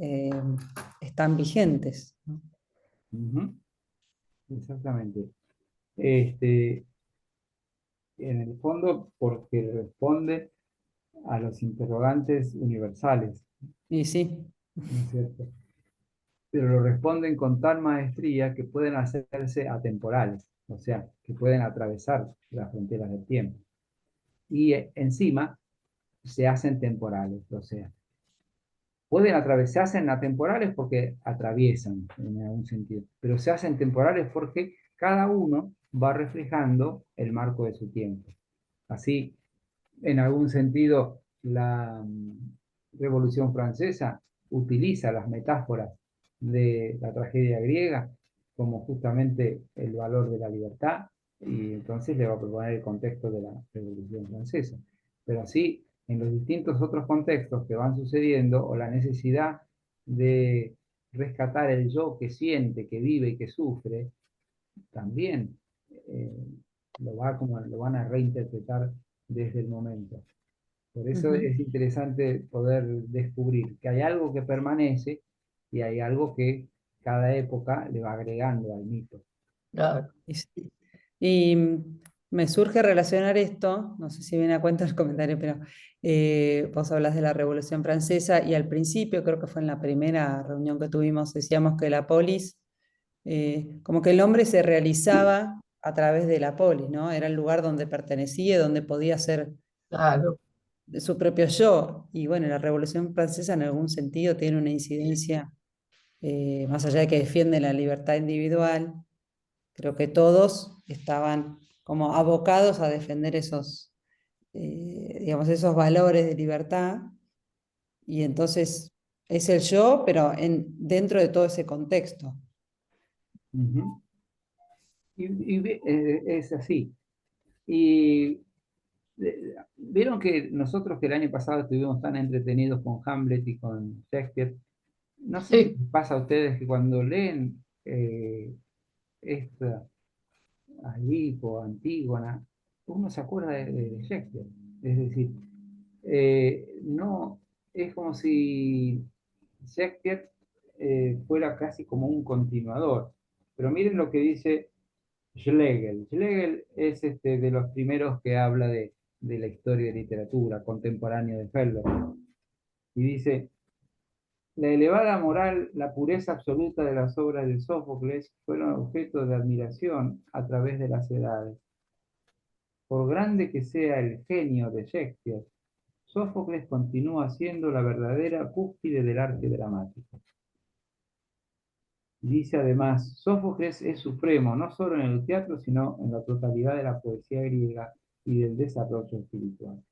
están vigentes, ¿no? Ujú, exactamente. Este, en el fondo, porque responde a los interrogantes universales, Y sí. ¿no es cierto? Pero lo responden con tal maestría que pueden hacerse atemporales, o sea, que pueden atravesar las fronteras del tiempo. Y encima se hacen temporales, o sea, pueden atravesarse en atemporales porque atraviesan en algún sentido, pero se hacen temporales porque cada uno va reflejando el marco de su tiempo. Así, en algún sentido, la Revolución Francesa utiliza las metáforas de la tragedia griega como justamente el valor de la libertad, y entonces le va a proponer el contexto de la Revolución Francesa. Pero así, en los distintos otros contextos que van sucediendo, o la necesidad de rescatar el yo que siente, que vive y que sufre, también eh, lo van a reinterpretar desde el momento. Por eso es interesante poder descubrir que hay algo que permanece y hay algo que cada época le va agregando al mito. Claro. Y sí. Y me surge relacionar esto, no sé si viene a cuenta el comentario, pero vos hablas de la Revolución Francesa y al principio, creo que fue en la primera reunión que tuvimos, decíamos que la polis, como que el hombre se realizaba a través de la polis, ¿no? Era el lugar donde pertenecía, donde podía ser Claro. de su propio yo. Y bueno, la Revolución Francesa en algún sentido tiene una incidencia, más allá de que defiende la libertad individual. Creo que todos estaban como abocados a defender digamos, esos valores de libertad. Y entonces es el yo, pero dentro de todo ese contexto. Ujú. Es así. Y vieron que nosotros que el año pasado estuvimos tan entretenidos con Hamlet y con Shakespeare, no sé si Sí, les pasa a ustedes que cuando leen esta Edipo, Antígona, uno se acuerda de Shakespeare. Es decir, no, es como si Shakespeare fuera casi como un continuador. Pero miren lo que dice Schlegel. Schlegel es de los primeros que habla de la historia de literatura, contemporáneo de Felder. Y dice, la elevada moral, la pureza absoluta de las obras de Sófocles fueron objeto de admiración a través de las edades. Por grande que sea el genio de Shakespeare, Sófocles continúa siendo la verdadera cúspide del arte dramático. Dice además, Sófocles es supremo no solo en el teatro, sino en la totalidad de la poesía griega y del desarrollo espiritual.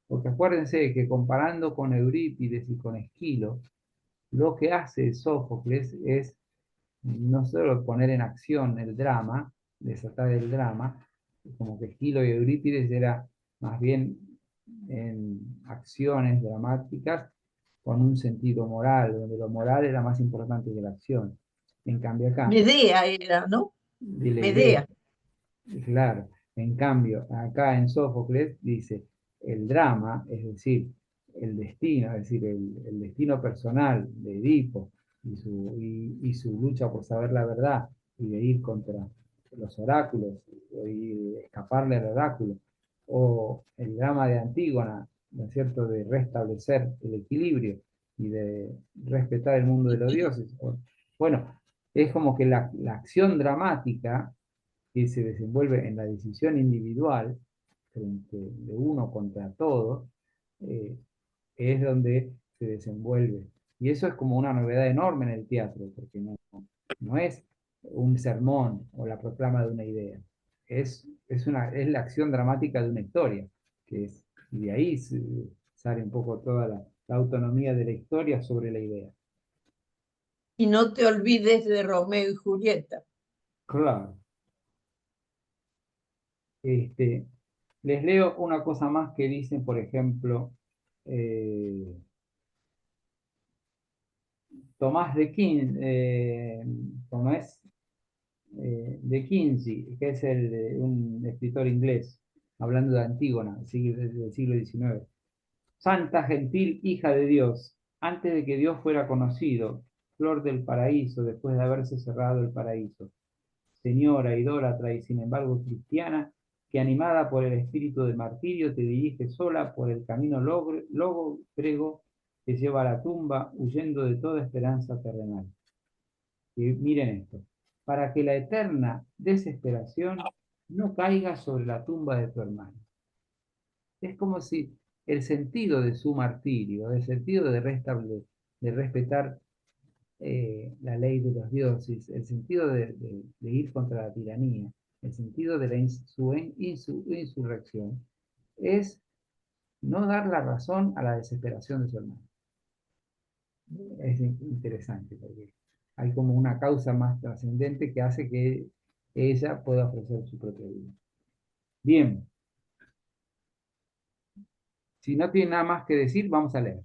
Porque acuérdense que comparando con Eurípides y con Esquilo, lo que hace Sófocles es no solo poner en acción el drama, desatar el drama, como que Esquilo y Eurípides era más bien en acciones dramáticas con un sentido moral, donde lo moral era más importante que la acción. En cambio acá, Medea era, ¿no? de la idea, Medea. claro, en cambio acá en Sófocles dice el drama, es decir, el destino, es decir, el destino personal de Edipo y su lucha por saber la verdad y de ir contra los oráculos y escaparle al oráculo, o el drama de Antígona, ¿no es cierto?, de restablecer el equilibrio y de respetar el mundo de los dioses. Bueno, es como que la acción dramática que se desenvuelve en la decisión individual, frente de uno contra todo, eh, es donde se desenvuelve. Y eso es como una novedad enorme en el teatro, porque no es un sermón o la proclama de una idea, es la acción dramática de una historia, y de ahí sale un poco toda la autonomía de la historia sobre la idea. Y no te olvides de Romeo y Julieta. Claro. Les leo una cosa más que dicen, por ejemplo, Tomás de Quincey, que es un escritor inglés, hablando de Antígona, del siglo XIX. Santa gentil hija de Dios, antes de que Dios fuera conocido, flor del paraíso, después de haberse cerrado el paraíso. Señora, idólatra y sin embargo cristiana, que animada por el espíritu de martirio te dirige sola por el camino lóbrego que lleva a la tumba, huyendo de toda esperanza terrenal. Y miren esto, para que la eterna desesperación no caiga sobre la tumba de tu hermano. Es como si el sentido de su martirio, el sentido de respetar la ley de los dioses, el sentido de ir contra la tiranía, el sentido de su insurrección, es no dar la razón a la desesperación de su hermano. Es interesante porque hay como una causa más trascendente que hace que ella pueda ofrecer su propia vida. Bien. Si no tiene nada más que decir, vamos a leer.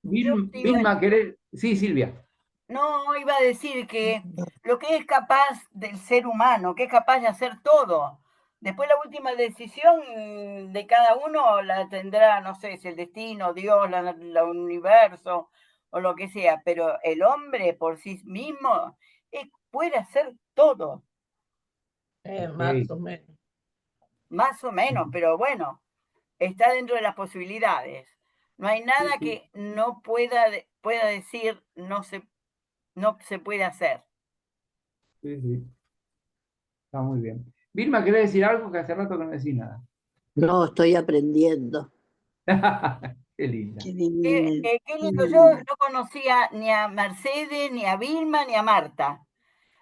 Vilma, ¿querés? Sí, Silvia. No, iba a decir que lo que es capaz del ser humano, que es capaz de hacer todo. Después la última decisión de cada uno la tendrá, no sé, si el destino, Dios, el universo o lo que sea, pero el hombre por sí mismo puede hacer todo. Más o menos. Más o menos, pero bueno, está dentro de las posibilidades. No hay nada que no pueda decir no se puede hacer. Sí, sí. Está muy bien. Vilma, ¿querés decir algo? Que hace rato que no decís nada. No, estoy aprendiendo. Qué linda. Qué bien. Qué lindo. Yo no conocía ni a Mercedes, ni a Vilma, ni a Marta.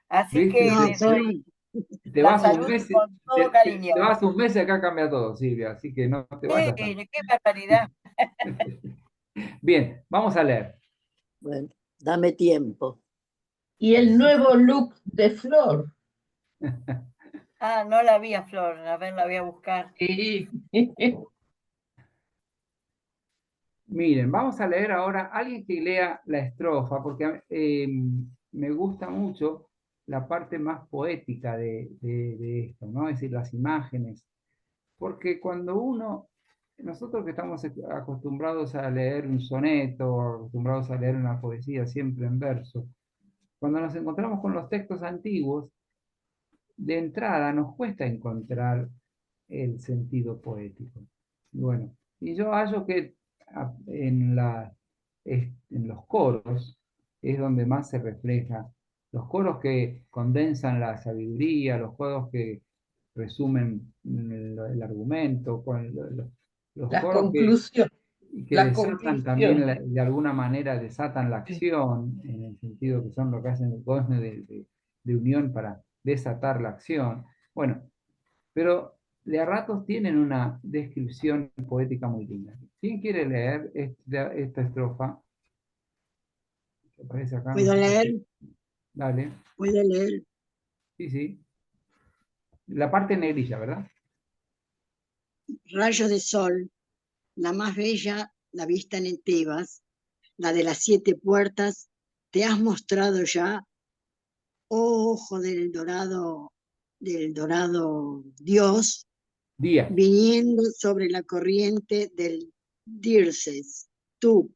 Así ¿Viste? que No, les doy Te la vas un salud mes, con todo cariño. te vas un mes y acá cambia todo, Silvia, así que no te vayas tanto. Qué barbaridad. Bien, vamos a leer. Bueno, dame tiempo. Y el nuevo look de Flor. Ah, no la vi a Flor, a ver, la voy a buscar. Miren, vamos a leer ahora alguien que lea la estrofa, porque me gusta mucho la parte más poética de esto, ¿no? Es decir, las imágenes. Porque nosotros que estamos acostumbrados a leer un soneto, acostumbrados a leer una poesía siempre en verso, cuando nos encontramos con los textos antiguos, de entrada nos cuesta encontrar el sentido poético. Bueno, y yo hallo que en los coros es donde más se refleja. Los coros que condensan la sabiduría, los coros que resumen el argumento, los La coros conclusión. que La desatan también, conclusión. de alguna manera, desatan la acción, en el sentido que son lo que hacen el cosme de unión para desatar la acción. Bueno, pero de a ratos tienen una descripción poética muy linda. ¿Quién quiere leer esta estrofa? ¿Qué aparece acá? ¿Puedo leer? Dale. ¿Puedo leer? Sí, sí. La parte en negrilla, ¿verdad? Rayo de sol, la más bella, la vista en Tebas, la de las 7 puertas, te has mostrado ya, oh ojo del dorado Dios, Día. viniendo sobre la corriente del Dirces, tú,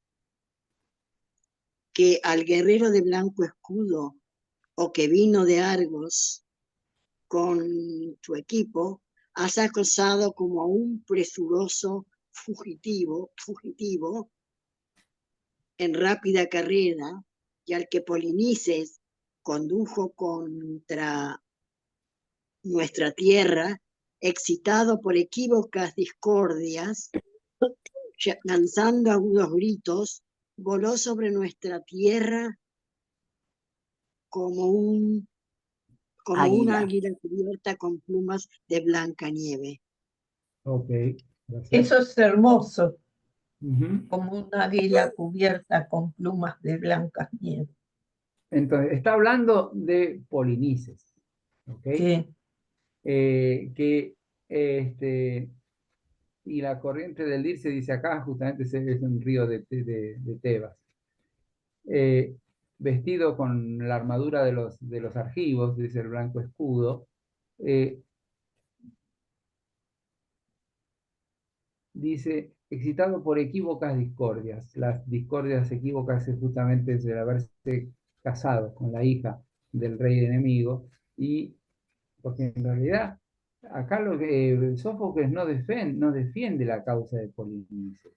que al guerrero de blanco escudo, o que vino de Argos con tu equipo, has acosado como a un presuroso fugitivo en rápida carrera, y al que Polinices condujo contra nuestra tierra, excitado por equívocas discordias, lanzando agudos gritos, voló sobre nuestra tierra como una águila cubierta con plumas de blanca nieve. Ok, gracias. Eso es hermoso. Ujú. como un águila cubierta con plumas de blancas nieves. Entonces, está hablando de Polinices, ¿ok? Sí, Que y la corriente del Dir se dice acá, justamente es un río de Tebas. Vestido con la armadura de los argivos, dice el blanco escudo, dice, excitado por equívocas discordias. Las discordias equívocas es justamente el haberse casado con la hija del rey enemigo, y porque en realidad acá lo que Sófocles no defiende la causa de Polinices.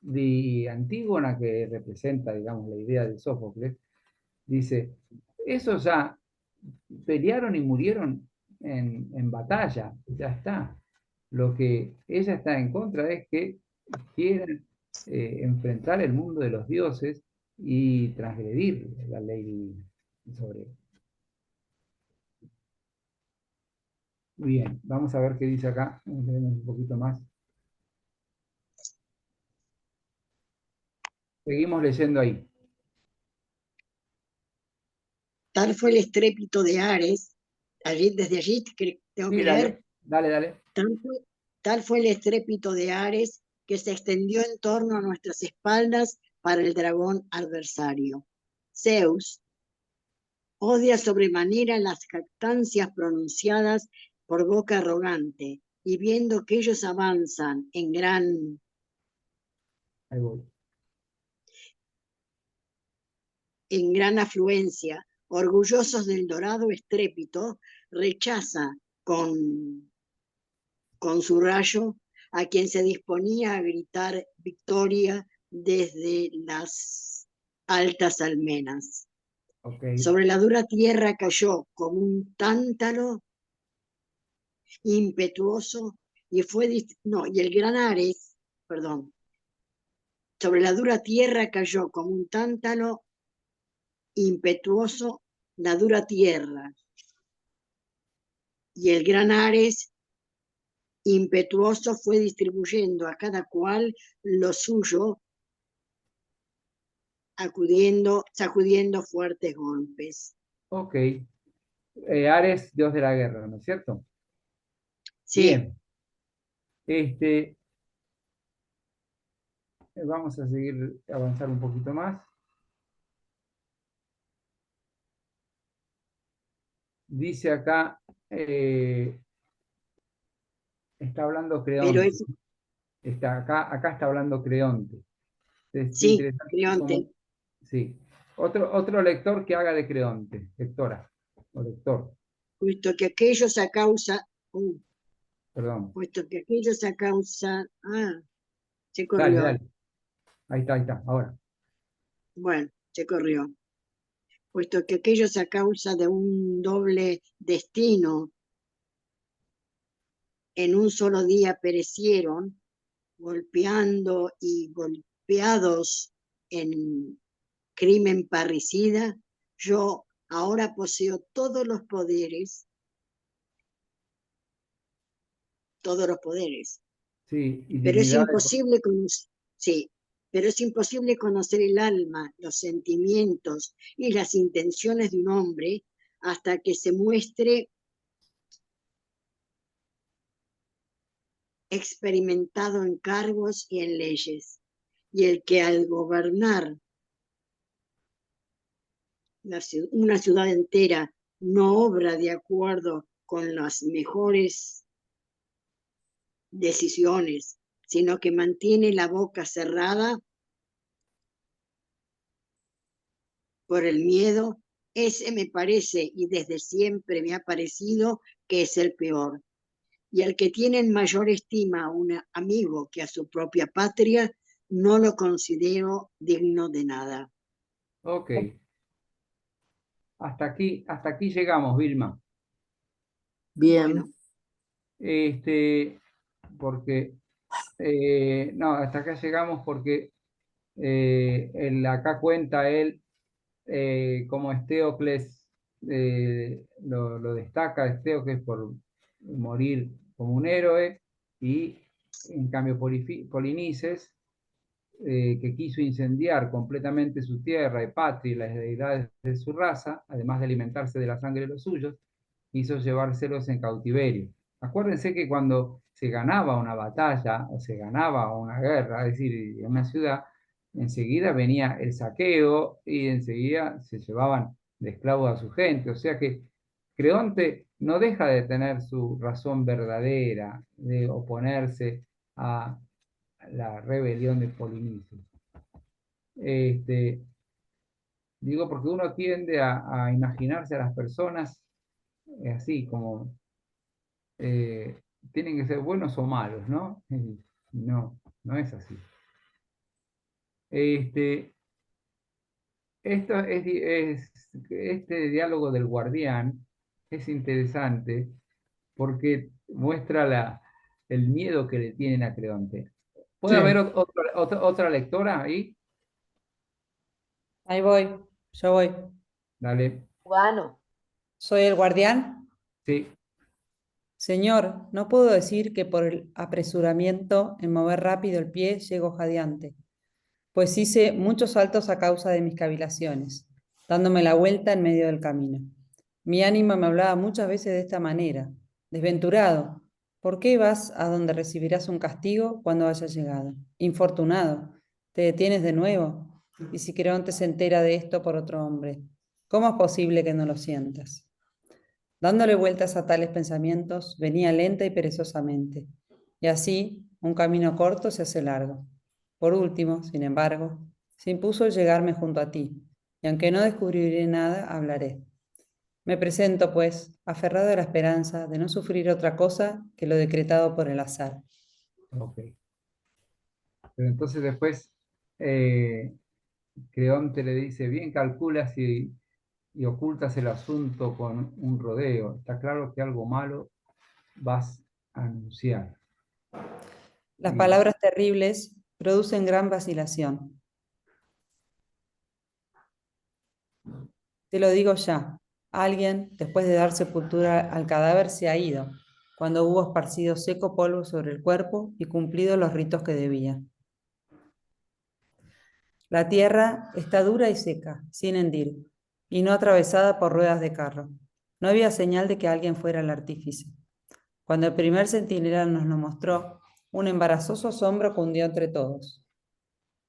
De Antígona, que representa, digamos, la idea de Sófocles, dice, esos ya pelearon y murieron en batalla, ya está. Lo que ella está en contra es que quieren enfrentar el mundo de los dioses y transgredir la ley divina sobre él. Bien, vamos a ver qué dice acá. Leemos un poquito más. Seguimos leyendo ahí. Tal fue el estrépito de Ares, desde allí tengo Sí, que dale, leer, dale. tal fue el estrépito de Ares que se extendió en torno a nuestras espaldas para el dragón adversario. Zeus odia sobremanera las jactancias pronunciadas por boca arrogante, y viendo que ellos avanzan Ahí voy. en gran afluencia, orgullosos del dorado estrépito, rechaza con su rayo a quien se disponía a gritar victoria desde las altas almenas. Ok. Sobre la dura tierra cayó como un tántalo impetuoso y y el gran Ares, perdón, sobre la dura tierra cayó como un tántalo impetuoso la dura tierra, y el gran Ares impetuoso fue distribuyendo a cada cual lo suyo, sacudiendo fuertes golpes. Ok. Ares, dios de la guerra, ¿no es cierto? Sí, Bien. Vamos a seguir, avanzar un poquito más. Dice acá, está hablando pero Creonte. es, Acá está hablando Creonte. Es sí, interesante cómo, Creonte, sí. Otro lector que haga de Creonte, lectora o lector, puesto que aquellos a causa, perdón. puesto que aquellos a causa, se Dale, corrió, dale. Ahí está, ahora. bueno, se corrió, puesto que aquellos a causa de un doble destino en un solo día perecieron, golpeando y golpeados en crimen parricida, yo ahora poseo todos los poderes, Sí, y pero es dignidad imposible conocer, sí, pero es imposible conocer el alma, los sentimientos y las intenciones de un hombre hasta que se muestre experimentado en cargos y en leyes. Y el que al gobernar una ciudad entera no obra de acuerdo con las mejores decisiones, sino que mantiene la boca cerrada por el miedo, ese me parece y desde siempre me ha parecido que es el peor. Y al que tiene en mayor estima a un amigo que a su propia patria, no lo considero digno de nada. Ok. Hasta aquí llegamos, Vilma. Bien. Bueno, Porque, no, hasta acá llegamos porque acá cuenta él como Estéocles lo destaca Estéocles por morir como un héroe y En cambio, Polinices, que quiso incendiar completamente su tierra y patria y las deidades de su raza, además de alimentarse de la sangre de los suyos, quiso llevárselos en cautiverio. Acuérdense que cuando se ganaba una batalla o se ganaba una guerra, es decir, en una ciudad, enseguida venía el saqueo y enseguida se llevaban de esclavos a su gente. O sea que Creonte no deja de tener su razón verdadera de oponerse a la rebelión de Polinices. Digo, porque uno tiende a imaginarse a las personas así, como tienen que ser buenos o malos, ¿no? No, no es así. Este diálogo del guardián es interesante porque muestra el miedo que le tienen a Creonte. ¿Puede Sí. haber otra lectora ahí? Ahí voy, yo voy. Dale. Bueno, ¿Soy el guardián? Sí. Señor, no puedo decir que por el apresuramiento en mover rápido el pie llego jadeante, pues hice muchos saltos a causa de mis cavilaciones, dándome la vuelta en medio del camino. Mi ánima me hablaba muchas veces de esta manera: desventurado, ¿por qué vas a donde recibirás un castigo cuando hayas llegado? Infortunado, ¿te detienes de nuevo? Y si Creonte se entera de esto por otro hombre, ¿cómo es posible que no lo sientas? Dándole vueltas a tales pensamientos, venía lenta y perezosamente, y así un camino corto se hace largo. Por último, sin embargo, se impuso llegarme junto a ti, y aunque no descubriré nada, hablaré. Me presento, pues, aferrado a la esperanza de no sufrir otra cosa que lo decretado por el azar. Ok. Pero entonces después Creonte le dice, bien calculas y ocultas el asunto con un rodeo. Está claro que algo malo vas a anunciar. Las Y- palabras terribles producen gran vacilación. Te lo digo ya, alguien, después de dar sepultura al cadáver, se ha ido, cuando hubo esparcido seco polvo sobre el cuerpo y cumplido los ritos que debía. La tierra está dura y seca, sin hendir, y no atravesada por ruedas de carro. No había señal de que alguien fuera el artífice. Cuando el primer centinela nos lo mostró, un embarazoso asombro cundió entre todos,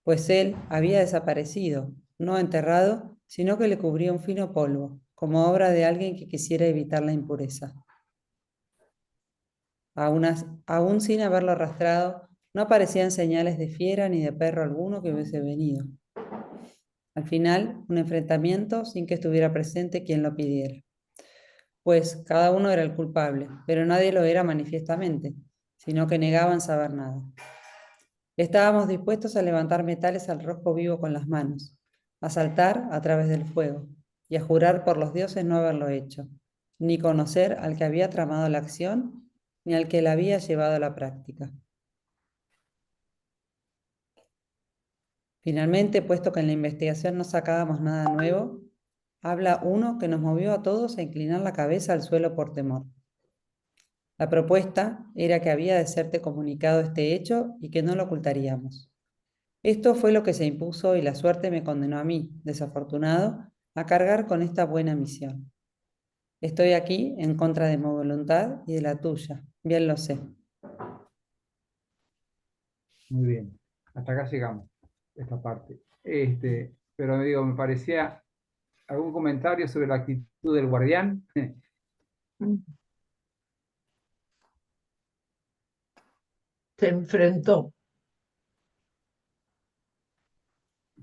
pues él había desaparecido, no enterrado, sino que le cubría un fino polvo, como obra de alguien que quisiera evitar la impureza. Aún sin haberlo arrastrado, no aparecían señales de fiera ni de perro alguno que hubiese venido. Al final, un enfrentamiento sin que estuviera presente quien lo pidiera. Pues cada uno era el culpable, pero nadie lo era manifiestamente, sino que negaban saber nada. Estábamos dispuestos a levantar metales al rojo vivo con las manos, a saltar a través del fuego y a jurar por los dioses no haberlo hecho, ni conocer al que había tramado la acción, ni al que la había llevado a la práctica. Finalmente, puesto que en la investigación no sacábamos nada nuevo, habla uno que nos movió a todos a inclinar la cabeza al suelo por temor. La propuesta era que había de serte comunicado este hecho y que no lo ocultaríamos. Esto fue lo que se impuso y la suerte me condenó a mí, desafortunado, a cargar con esta buena misión. Estoy aquí en contra de mi voluntad y de la tuya, bien lo sé. Muy bien. Hasta acá llegamos, esta parte. Pero digo, me parecía algún comentario sobre la actitud del guardián. Se enfrentó.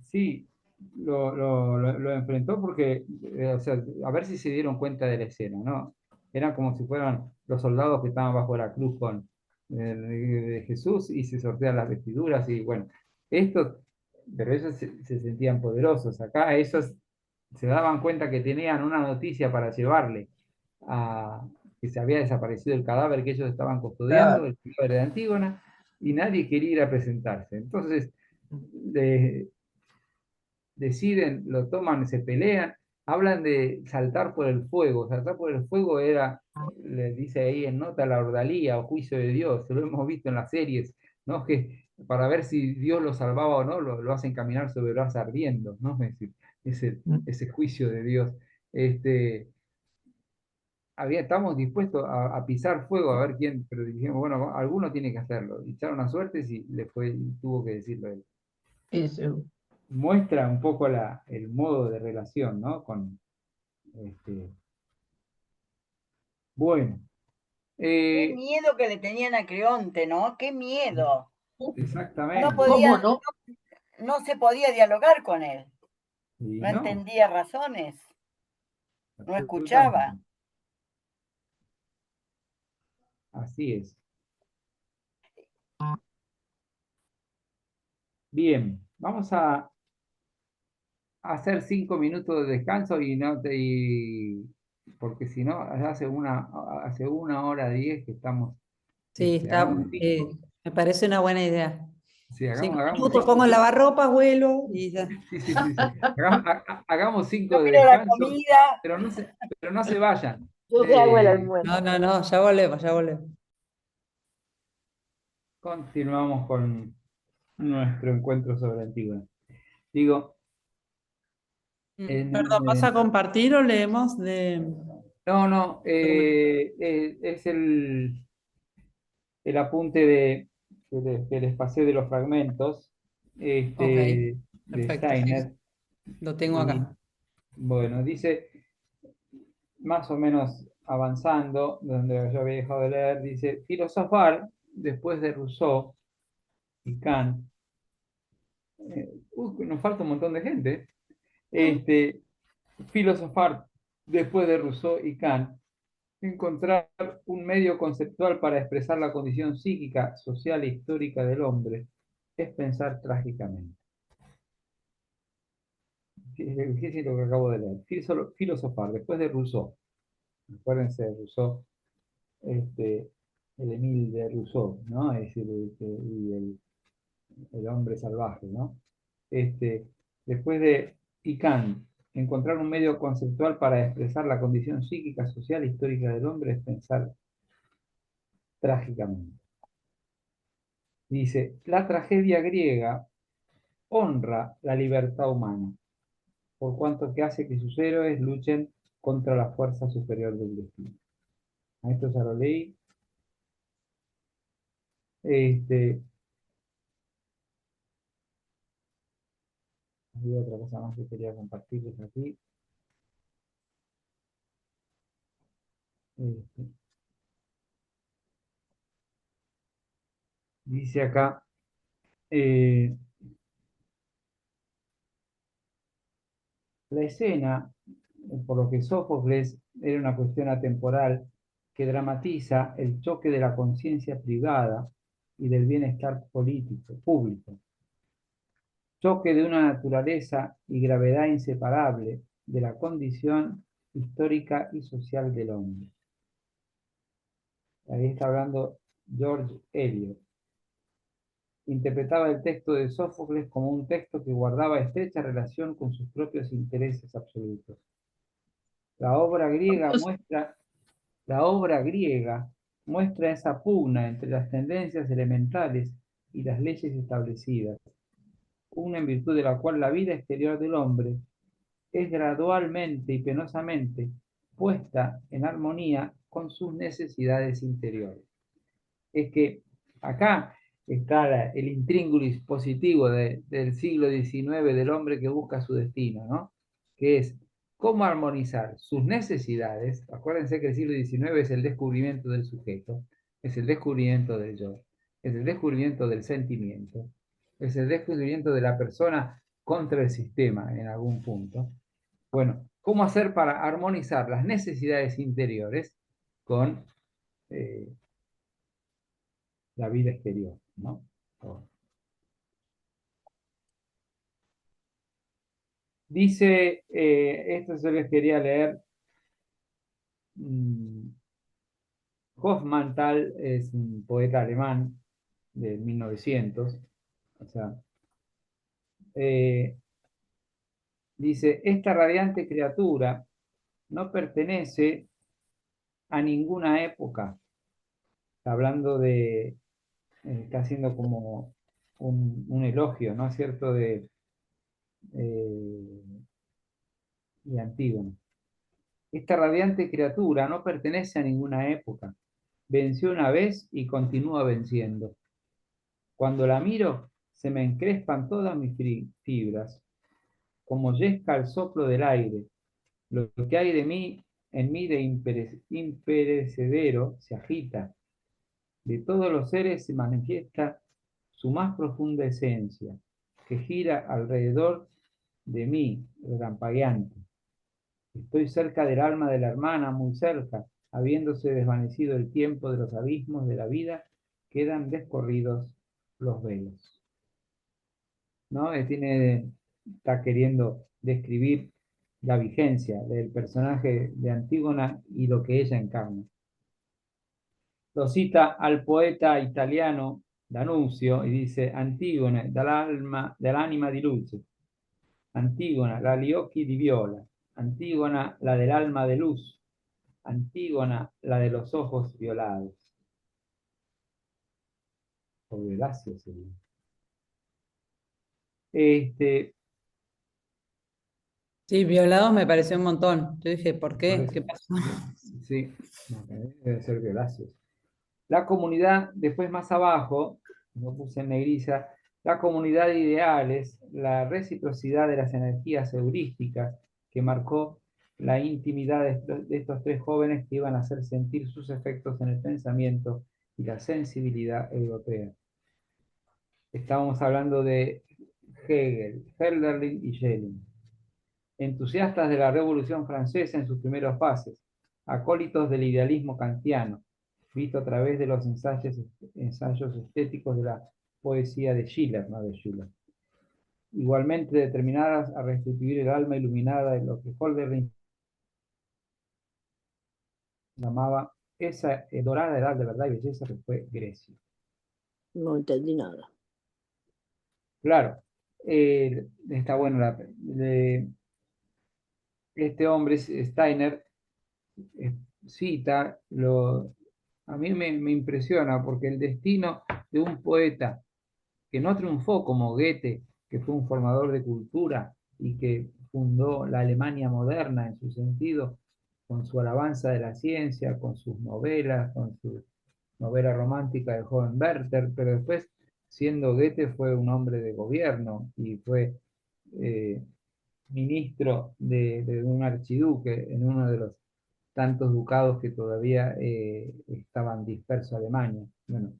Sí, lo enfrentó porque, o sea, a ver si se dieron cuenta de la escena, ¿no? Eran como si fueran los soldados que estaban bajo la cruz de Jesús y se sortean las vestiduras y bueno, pero ellos se sentían poderosos. Acá ellos se daban cuenta que tenían una noticia para llevarle que se había desaparecido el cadáver que ellos estaban custodiando, Claro. el cadáver de Antígona, y nadie quería ir a presentarse. Entonces, deciden, lo toman, se pelean, hablan de saltar por el fuego. Saltar por el fuego era le dice ahí en nota la ordalía o juicio de Dios, lo hemos visto en las series, ¿no? Que para ver si Dios lo salvaba o no, lo hacen caminar sobre brasa ardiendo, ¿no? Es decir, ese juicio de Dios. Estamos dispuestos a pisar fuego a ver quién, pero dijimos, bueno, alguno tiene que hacerlo. Y echaron a suerte y tuvo que decirlo él. Eso. Muestra un poco el modo de relación, ¿no? Bueno. Qué miedo que le tenían a Creonte, ¿no? Qué miedo. Exactamente. ¿Cómo no? No se podía dialogar con él. Y No no, entendía razones. No escuchaba. absolutamente. Así es. Bien, vamos a hacer 5 minutos de descanso porque si no, hace una hora 10 que estamos. Sí, Hagamos cinco. me parece una buena idea. Sí, 5 hagamos minutos, 5. pongo el lavarropas, vuelo y ya. Sí. Hagamos 5 Yo de miro la descanso, comida. pero no se vayan. Yo que hago el almuerzo. No, ya volvemos, ya volvemos. Continuamos con nuestro encuentro sobre Antígona. Digo, Perdón, ¿vas a compartir o leemos de...? no, es el apunte que les pasé de los fragmentos Ok, de perfecto, sí, Steiner. lo tengo Y, acá. bueno, dice, más o menos avanzando, donde yo había dejado de leer, dice, filosofar después de Rousseau y Kant. Nos falta un montón de gente. Filosofar después de Rousseau y Kant, encontrar un medio conceptual para expresar la condición psíquica, social e histórica del hombre, es pensar trágicamente. Fíjense lo que acabo de leer. Filosofar después de Rousseau. Acuérdense de Rousseau, el Émile de Rousseau, ¿no? Es decir, y el hombre salvaje, ¿no? Después de Kant, encontrar un medio conceptual para expresar la condición psíquica, social e histórica del hombre es pensar trágicamente. Dice, la tragedia griega honra la libertad humana, por cuanto que hace que sus héroes luchen contra la fuerza superior del destino. A esto ya lo leí. Había otra cosa más que quería compartirles aquí. Dice acá, la escena, por lo que Sófocles era una cuestión atemporal que dramatiza el choque de la conciencia privada y del bienestar público. Choque de una naturaleza y gravedad inseparable de la condición histórica y social del hombre. Ahí está hablando George Eliot. Interpretaba el texto de Sófocles como un texto que guardaba estrecha relación con sus propios intereses absolutos. La obra griega muestra esa pugna entre las tendencias elementales y las leyes establecidas, una en virtud de la cual la vida exterior del hombre es gradualmente y penosamente puesta en armonía con sus necesidades interiores. Es que acá está el intríngulis positivo del siglo XIX del hombre que busca su destino, ¿no? Que es cómo armonizar sus necesidades. Acuérdense que el siglo XIX es el descubrimiento del sujeto, es el descubrimiento del yo, es el descubrimiento del sentimiento, es el descubrimiento de la persona contra el sistema en algún punto. Bueno, ¿cómo hacer para armonizar las necesidades interiores con la vida exterior, ¿no? Dice, esto se les quería leer, Hofmannsthal es un poeta alemán de 1900, o sea, dice, esta radiante criatura no pertenece a ninguna época. Está hablando de, está haciendo como un elogio, ¿no es cierto?, de Antígono. Esta radiante criatura no pertenece a ninguna época. Venció una vez y continúa venciendo. Cuando la miro, se me encrespan todas mis fibras, como yesca al soplo del aire. Lo que hay de mí, en mí de imperecedero, se agita. De todos los seres se manifiesta su más profunda esencia, que gira alrededor de mí, relampagueante. Estoy cerca del alma de la hermana, muy cerca, habiéndose desvanecido el tiempo de los abismos de la vida, quedan descorridos los velos. ¿No? Está queriendo describir la vigencia del personaje de Antígona y lo que ella encarna. Lo cita al poeta italiano D'Annunzio y dice: Antígona, dall'anima di luce. Antígona, la gli occhi di viola. Antígona, la del alma de luz. Antígona, la de los ojos violados. O violáceos sería. Sí, violados me pareció un montón. Yo dije, ¿por Por qué? eso. ¿Qué pasó? Sí, no, debe ser violáceos. La comunidad, después más abajo, lo puse en negrilla, la comunidad de ideales, la reciprocidad de las energías heurísticas que marcó la intimidad de estos tres jóvenes que iban a hacer sentir sus efectos en el pensamiento y la sensibilidad europea. Estábamos hablando de Hegel, Hölderlin y Schelling. Entusiastas de la Revolución Francesa en sus primeras fases, acólitos del idealismo kantiano, visto a través de los ensayos estéticos de la poesía de Schiller, no de Schiller. Igualmente determinadas a restituir el alma iluminada de lo que Hölderlin llamaba esa dorada edad de verdad y belleza que fue Grecia. No entendí nada. Claro, está bueno este hombre, Steiner, cita, a mí me impresiona porque el destino de un poeta que no triunfó como Goethe, que fue un formador de cultura y que fundó la Alemania moderna en su sentido, con su alabanza de la ciencia, con sus novelas, con su novela romántica del joven Werther, pero después, siendo Goethe, fue un hombre de gobierno y fue ministro de un archiduque en uno de los tantos ducados que todavía estaban dispersos en Alemania. Bueno,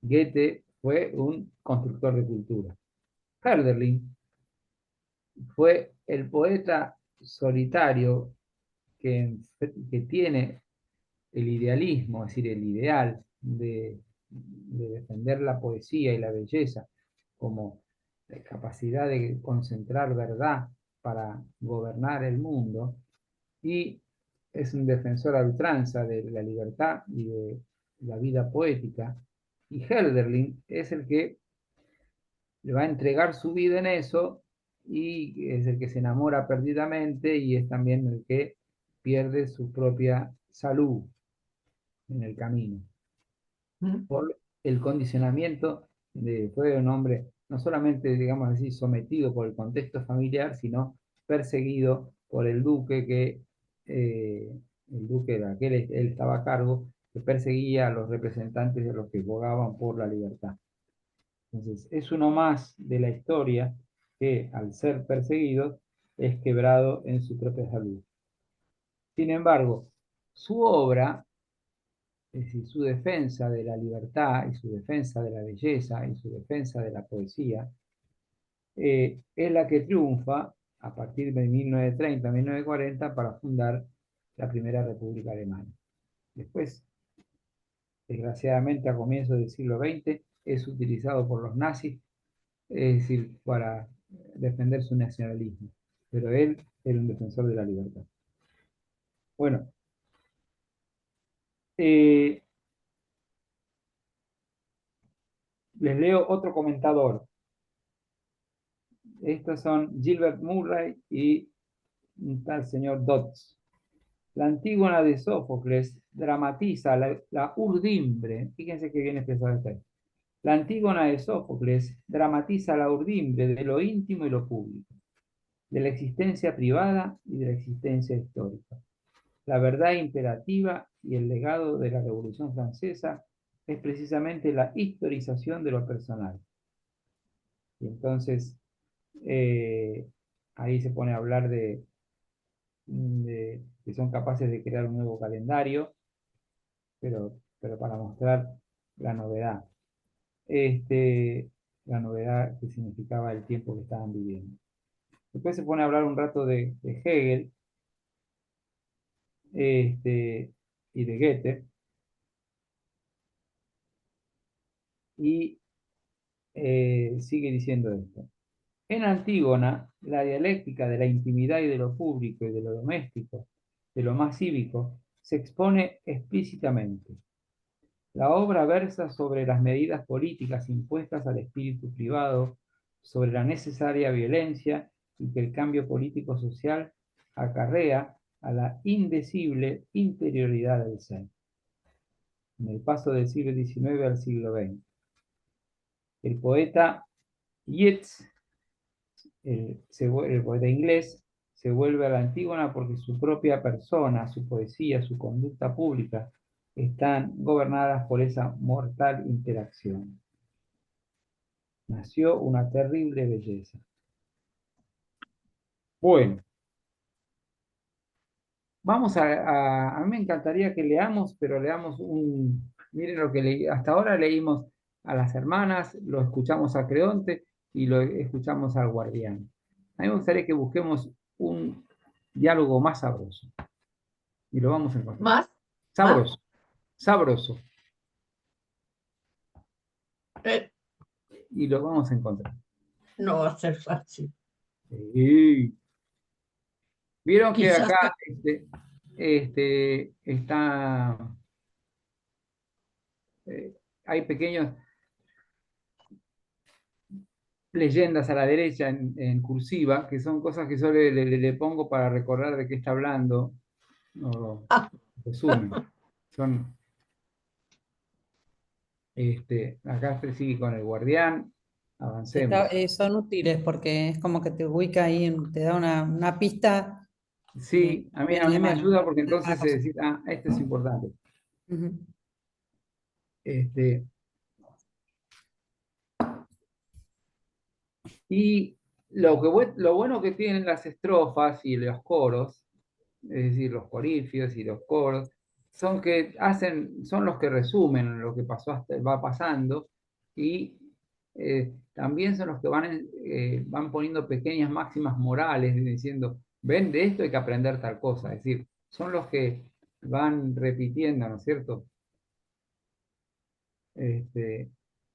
Goethe fue un constructor de cultura. Hölderlin fue el poeta solitario que tiene el idealismo, es decir, el ideal de defender la poesía y la belleza como la capacidad de concentrar verdad para gobernar el mundo, y es un defensor a ultranza de la libertad y de la vida poética, y Hölderlin es el que le va a entregar su vida en eso y es el que se enamora perdidamente y es también el que pierde su propia salud en el camino por el condicionamiento fue un hombre no solamente, digamos así, sometido por el contexto familiar, sino perseguido por el duque el duque de aquel él estaba a cargo, que perseguía a los representantes de los que abogaban por la libertad. Entonces, es uno más de la historia que, al ser perseguido, es quebrado en su propia salud. Sin embargo, su obra, es decir, su defensa de la libertad y su defensa de la belleza y su defensa de la poesía, es la que triunfa a partir de 1930-1940 para fundar la Primera República Alemana. Después, desgraciadamente, a comienzos del siglo XX, es utilizado por los nazis, es decir, para defender su nacionalismo. Pero él era un defensor de la libertad. Bueno, les leo otro comentador. Estos son Gilbert Murray y un tal señor Dodds. La Antígona de Sófocles dramatiza la urdimbre. Fíjense que bien expresado está ahí. La Antígona de Sófocles dramatiza la urdimbre de lo íntimo y lo público, de la existencia privada y de la existencia histórica. La verdad imperativa y el legado de la Revolución Francesa es precisamente la historización de lo personal. Y entonces, ahí se pone a hablar de que son capaces de crear un nuevo calendario, pero para mostrar la novedad. La novedad que significaba el tiempo que estaban viviendo. Después se pone a hablar un rato de Hegel y de Goethe, y sigue diciendo esto. En Antígona, la dialéctica de la intimidad y de lo público y de lo doméstico, de lo más cívico, se expone explícitamente. La obra versa sobre las medidas políticas impuestas al espíritu privado, sobre la necesaria violencia y que el cambio político-social acarrea a la indecible interioridad del ser, en el paso del siglo XIX al siglo XX. El poeta Yeats, el poeta inglés, se vuelve a la Antígona porque su propia persona, su poesía, su conducta pública están gobernadas por esa mortal interacción. Nació una terrible belleza. Bueno, vamos a mí me encantaría que leamos, pero leamos miren lo que leí, hasta ahora leímos a las hermanas, lo escuchamos a Creonte y lo escuchamos al guardián. A mí me gustaría que busquemos un diálogo más sabroso. Y lo vamos a encontrar. ¿Más? Sabroso. Sabroso. Y lo vamos a encontrar. No va a ser fácil. Sí. Vieron que Quizás acá está, hay pequeños leyendas a la derecha en cursiva, que son cosas que solo le pongo para recordar de qué está hablando. No, resumen. Son, acá se sigue con el guardián. Avancemos. Son útiles porque es como que te ubica ahí, te da una pista. Sí, a mí me ayuda porque entonces se decir, esto es importante. Ujú. Y lo bueno que tienen las estrofas y los coros, es decir, los corifios y los coros, son los que resumen lo que va pasando, y también son los que van poniendo pequeñas máximas morales, diciendo, ven, de esto hay que aprender tal cosa. Es decir, son los que van repitiendo, ¿no es cierto?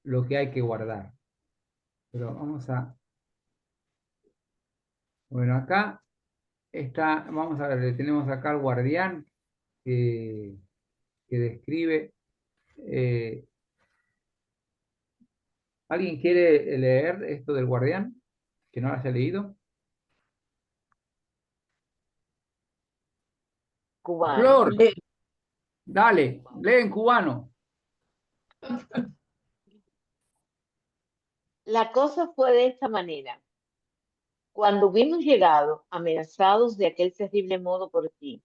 Lo que hay que guardar. Pero bueno, acá vamos a ver, tenemos acá al guardián que describe. ¿Alguien quiere leer esto del guardián? ¿Que no lo haya leído? Cubano. Flor, dale, lee en cubano. La cosa fue de esta manera. Cuando hubimos llegado, amenazados de aquel terrible modo por ti,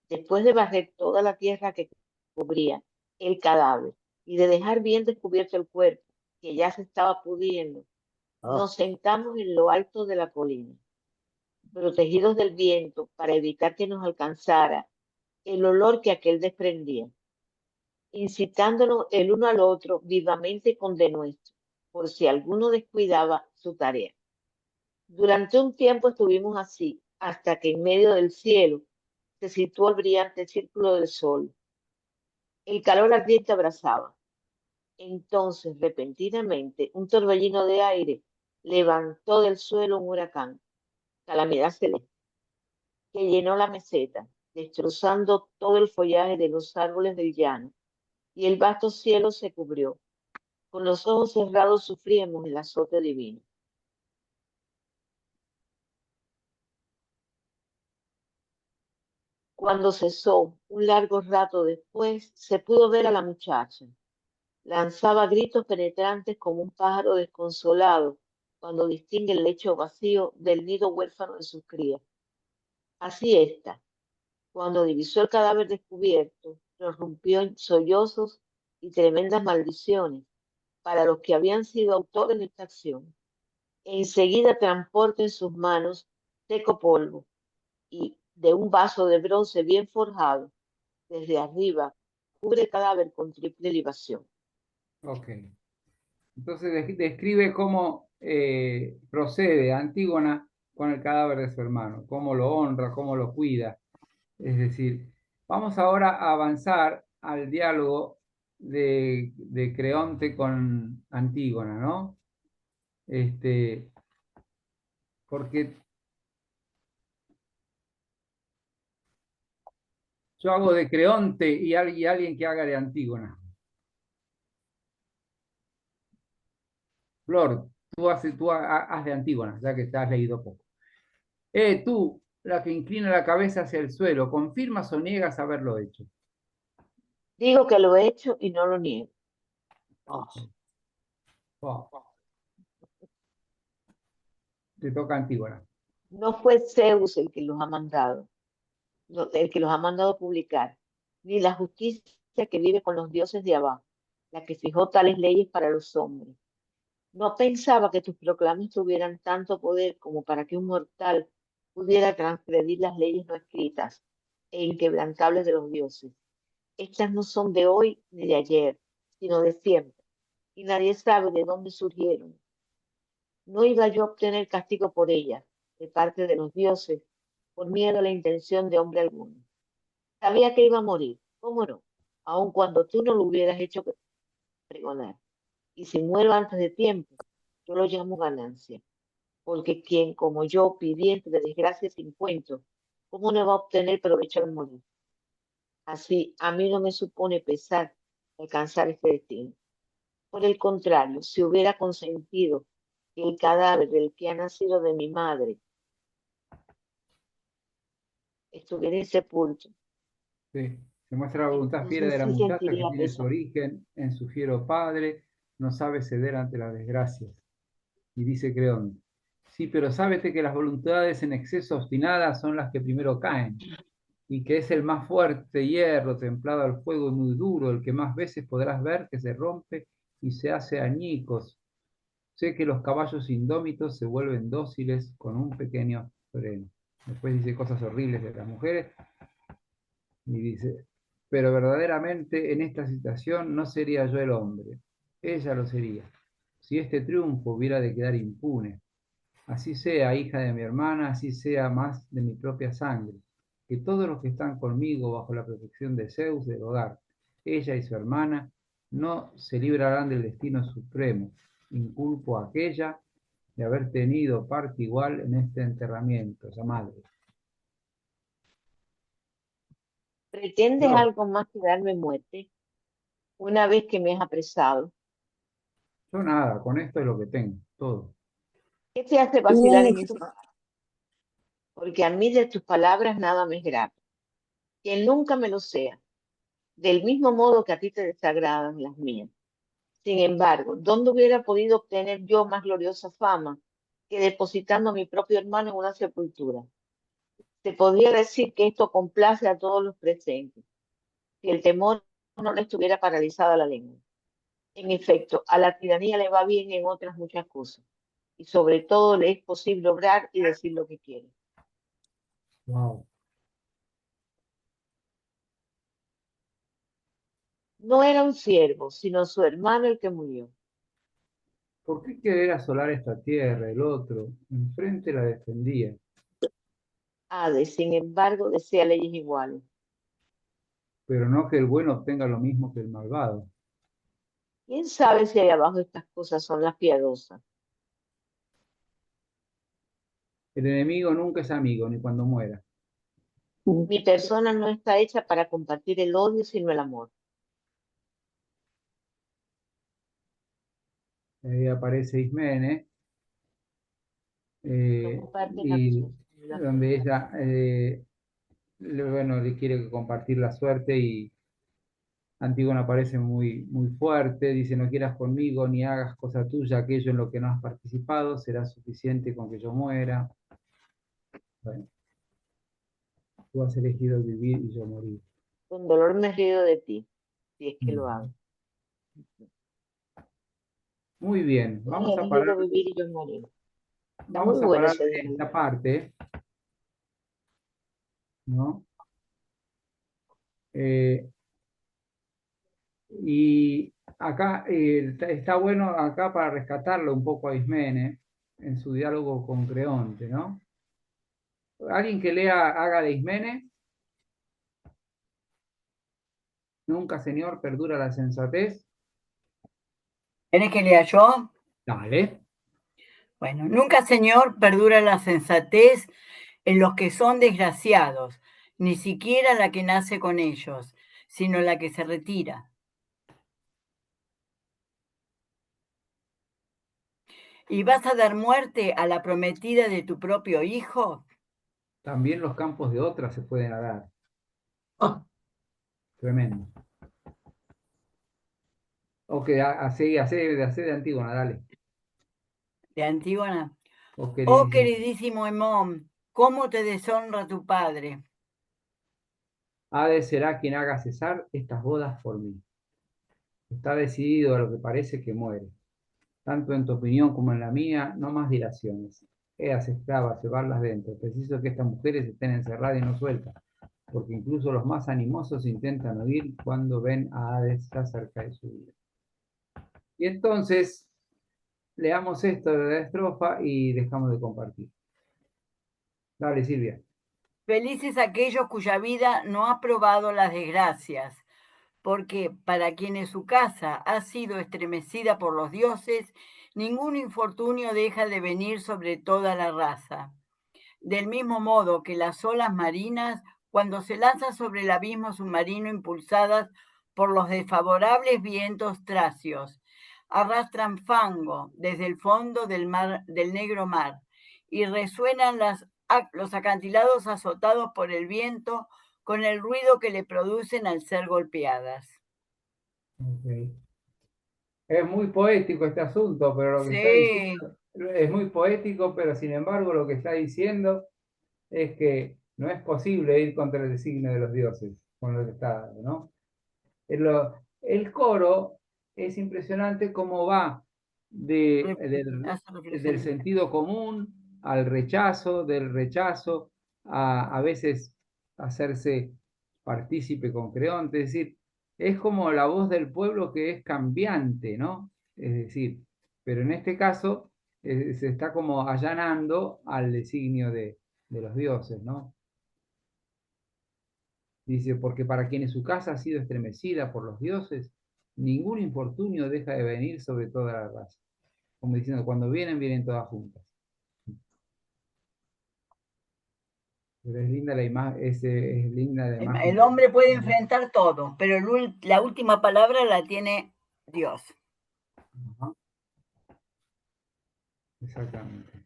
después de barrer toda la tierra que cubría el cadáver y de dejar bien descubierto el cuerpo, que ya se estaba pudriendo, nos sentamos en lo alto de la colina, protegidos del viento para evitar que nos alcanzara el olor que aquel desprendía, incitándonos el uno al otro vivamente con denuesto, por si alguno descuidaba su tarea. Durante un tiempo estuvimos así, hasta que en medio del cielo se situó el brillante círculo del sol. El calor ardiente abrazaba. Entonces, repentinamente, un torbellino de aire levantó del suelo un huracán, calamidad celeste, que llenó la meseta, destrozando todo el follaje de los árboles del llano, y el vasto cielo se cubrió. Con los ojos cerrados sufríamos el azote divino. Cuando cesó, un largo rato después, se pudo ver a la muchacha. Lanzaba gritos penetrantes como un pájaro desconsolado cuando distingue el lecho vacío del nido huérfano de sus crías. Así está. Cuando divisó el cadáver descubierto, prorrumpió en sollozos y tremendas maldiciones para los que habían sido autores de esta acción. Enseguida transporta en sus manos seco polvo y de un vaso de bronce bien forjado, desde arriba, cubre el cadáver con triple libación. Ok. Entonces describe cómo procede Antígona con el cadáver de su hermano, cómo lo honra, cómo lo cuida. Es decir, vamos ahora a avanzar al diálogo de Creonte con Antígona, ¿no? Porque yo hago de Creonte y alguien que haga de Antígona. Flor, tú haz de Antígona, ya que te has leído poco. Tú, la que inclina la cabeza hacia el suelo, ¿confirmas o niegas haberlo hecho? Digo que lo he hecho y no lo niego. Oh, te toca Antígona. No fue Zeus el que los ha mandado, el que los ha mandado publicar, ni la justicia que vive con los dioses de abajo, la que fijó tales leyes para los hombres. No pensaba que tus proclamas tuvieran tanto poder como para que un mortal pudiera transgredir las leyes no escritas e inquebrantables de los dioses. Estas no son de hoy ni de ayer, sino de siempre, y nadie sabe de dónde surgieron. No iba yo a obtener castigo por ellas, de parte de los dioses, por miedo a la intención de hombre alguno. Sabía que iba a morir, ¿cómo no? Aun cuando tú no lo hubieras hecho pregonar. Y si muero antes de tiempo, yo lo llamo ganancia, porque quien como yo, pidiente de desgracia sin cuento, ¿cómo no va a obtener provecho al morir? Así, a mí no me supone pesar alcanzar este destino. Por el contrario, si hubiera consentido que el cadáver del que ha nacido de mi madre estuviera insepulto, Sí. Se muestra la voluntad fiera entonces de la sí muchacha que sentiría tiene su pesar. origen en su fiero padre, no sabe ceder ante las desgracias. Y dice Creonte, sí, pero sábete que las voluntades en exceso obstinadas son las que primero caen, y que es el más fuerte hierro templado al fuego y muy duro, el que más veces podrás ver que se rompe y se hace añicos. Sé que los caballos indómitos se vuelven dóciles con un pequeño freno. Después dice cosas horribles de las mujeres y dice, pero verdaderamente en esta situación no sería yo el hombre, ella lo sería. Si este triunfo hubiera de quedar impune, así sea hija de mi hermana, así sea más de mi propia sangre, que todos los que están conmigo bajo la protección de Zeus del hogar, ella y su hermana, no se librarán del destino supremo. Inculpo a aquella de haber tenido parte igual en este enterramiento, esa madre. ¿Pretendes No, algo más que darme muerte una vez que me has apresado? yo nada, con esto es lo que tengo, todo. ¿Qué te hace vacilar en ese? Porque a mí de tus palabras nada me es grato. Que nunca me lo sea, del mismo modo que a ti te desagradan las mías. Sin embargo, ¿dónde hubiera podido obtener yo más gloriosa fama que depositando a mi propio hermano en una sepultura? Se podría decir que esto complace a todos los presentes, si el temor no le estuviera paralizada la lengua. En efecto, a la tiranía le va bien en otras muchas cosas, y sobre todo le es posible obrar y decir lo que quiere. Wow. No era un siervo, sino su hermano el que murió. ¿Por qué querer asolar esta tierra? El otro, enfrente la defendía. Hades, sin embargo, desea leyes iguales. Pero no que el bueno obtenga lo mismo que el malvado. ¿Quién sabe si ahí abajo estas cosas son las piadosas? El enemigo nunca es amigo, ni cuando muera. Mi persona no está hecha para compartir el odio, sino el amor. Ahí aparece Ismene, No compartes la y cosa, sino la donde fuerza. ella bueno, le quiere compartir la suerte y Antígona parece muy fuerte, dice, no quieras conmigo ni hagas cosa tuya, aquello en lo que no has participado, será suficiente con que yo muera. Bueno, tú has elegido vivir y yo morir. Con dolor me río de ti, si es que lo hago. Muy bien, Tú has vamos a elegido parar, vivir y yo morir. Está muy vamos a bueno parar ese en diálogo. esta parte, ¿no? Y acá está bueno acá para rescatarlo un poco a Ismene en su diálogo con Creonte, ¿no? ¿Alguien que lea haga de Ismene? Nunca, Señor, perdura la sensatez. ¿Querés que lea yo? Dale. Bueno, nunca, Señor, perdura la sensatez en los que son desgraciados, ni siquiera la que nace con ellos, sino la que se retira. ¿Y vas a dar muerte a la prometida de tu propio hijo? También los campos de otras se pueden arar. Ah, Tremendo. Ok, hace de Antígona, dale. De Antígona. Oh, Oh, queridísimo. queridísimo Hemón, ¿cómo te deshonra tu padre? Hades será quien haga cesar estas bodas por mí. Está decidido a lo que parece que muere. Tanto en tu opinión como en la mía, no más dilaciones. Eas esclavas, llevarlas dentro. Preciso que estas mujeres estén encerradas y no sueltas, porque incluso los más animosos intentan huir cuando ven a Hades ya cerca de su vida. Y entonces, leamos esto de la estrofa y dejamos de compartir. Dale, Silvia. Felices aquellos cuya vida no ha probado las desgracias, porque para quienes su casa ha sido estremecida por los dioses, ningún infortunio deja de venir sobre toda la raza. Del mismo modo que las olas marinas, cuando se lanzan sobre el abismo submarino impulsadas por los desfavorables vientos tracios, arrastran fango desde el fondo del negro mar y resuenan los acantilados azotados por el viento con el ruido que le producen al ser golpeadas. Okay. Es muy poético este asunto, pero lo que está Sí, diciendo es muy poético, pero sin embargo lo que está diciendo es que no es posible ir contra el designio de los dioses, con lo que está, ¿no? El coro es impresionante cómo va del sentido común al rechazo, del rechazo a veces hacerse partícipe con Creonte, es decir, es como la voz del pueblo que es cambiante, ¿no? Es decir, pero en este caso se está como allanando al designio de los dioses, ¿no? Dice, porque para quienes su casa ha sido estremecida por los dioses, ningún infortunio deja de venir sobre toda la raza. Como diciendo, cuando vienen, vienen todas juntas. Pero es linda la imagen, es linda la imagen. el hombre puede enfrentar todo, pero la última palabra la tiene Dios. Ajá. Exactamente.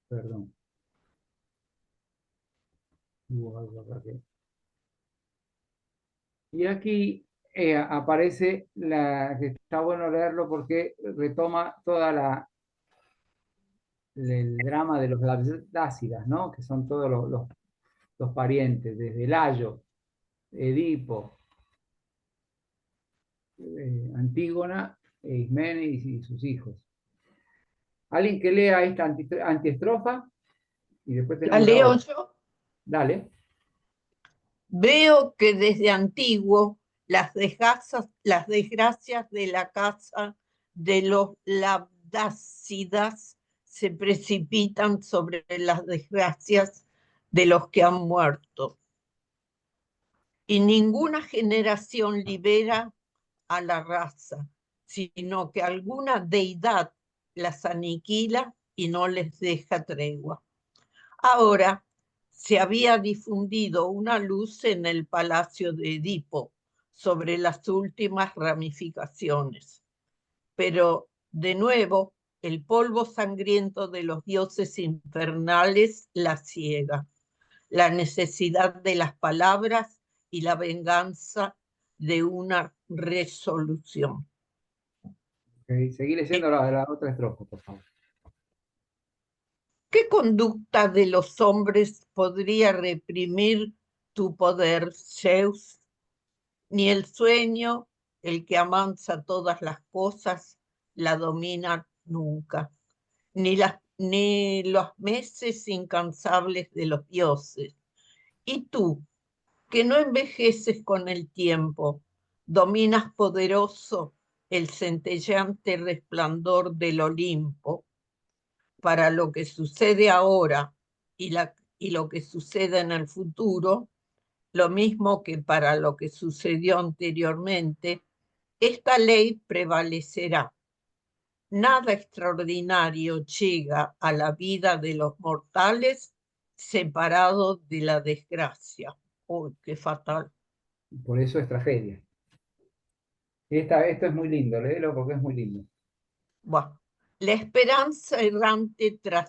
Perdón. Hubo algo acá que... Y aquí aparece que está bueno leerlo porque retoma toda el drama de los Dácidas, ¿no? Que son todos los parientes, desde Layo, Edipo, Antígona, Ismene y sus hijos. ¿Alguien que lea esta antiestrofa? Y después ¿la tenemos la leo otra. yo? Dale. Veo que desde antiguo las desgracias de la casa de los labdácidas se precipitan sobre las desgracias de los que han muerto. Y ninguna generación libera a la raza, sino que alguna deidad las aniquila y no les deja tregua. Ahora se había difundido una luz en el palacio de Edipo sobre las últimas ramificaciones, pero de nuevo el polvo sangriento de los dioses infernales la ciega, la necesidad de las palabras y la venganza de una resolución. Ok, seguí leyendo la otra estrofa, por favor. ¿Qué conducta de los hombres podría reprimir tu poder, Zeus? Ni el sueño, el que amansa todas las cosas, la domina nunca. Ni los meses incansables de los dioses. Y tú, que no envejeces con el tiempo, dominas poderoso el centelleante resplandor del Olimpo, para lo que sucede ahora y lo que suceda en el futuro, lo mismo que para lo que sucedió anteriormente, esta ley prevalecerá. Nada extraordinario llega a la vida de los mortales separado de la desgracia. ¡Uy, qué fatal! Por eso es tragedia. Esto es muy lindo, léelo porque es muy lindo. Bueno, la esperanza errante trae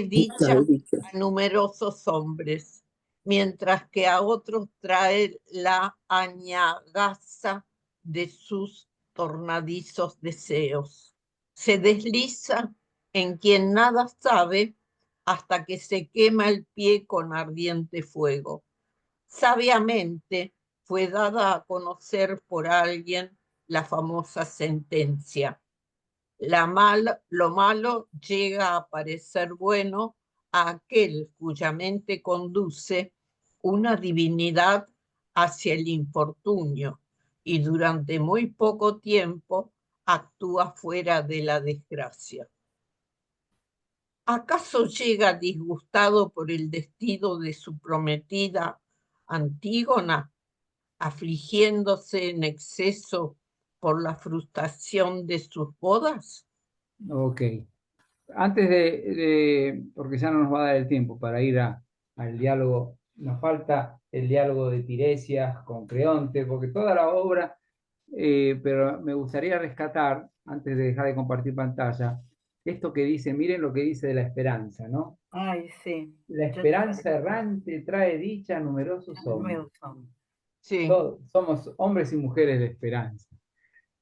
dicha a numerosos hombres, mientras que a otros trae la añagaza de sus tornadizos deseos. Se desliza en quien nada sabe hasta que se quema el pie con ardiente fuego. Sabiamente fue dada a conocer por alguien la famosa sentencia. Lo malo llega a parecer bueno a aquel cuya mente conduce una divinidad hacia el infortunio y durante muy poco tiempo actúa fuera de la desgracia. ¿Acaso llega disgustado por el destino de su prometida Antígona, afligiéndose en exceso por la frustración de sus bodas? Ok. Antes porque ya no nos va a dar el tiempo para ir al diálogo, nos falta el diálogo de Tiresias con Creonte, porque toda la obra, pero me gustaría rescatar, antes de dejar de compartir pantalla, esto que dice, miren lo que dice de la esperanza, ¿no? Ay, sí. La esperanza errante trae dicha a numerosos hombres. Sí. Todos somos hombres y mujeres de esperanza.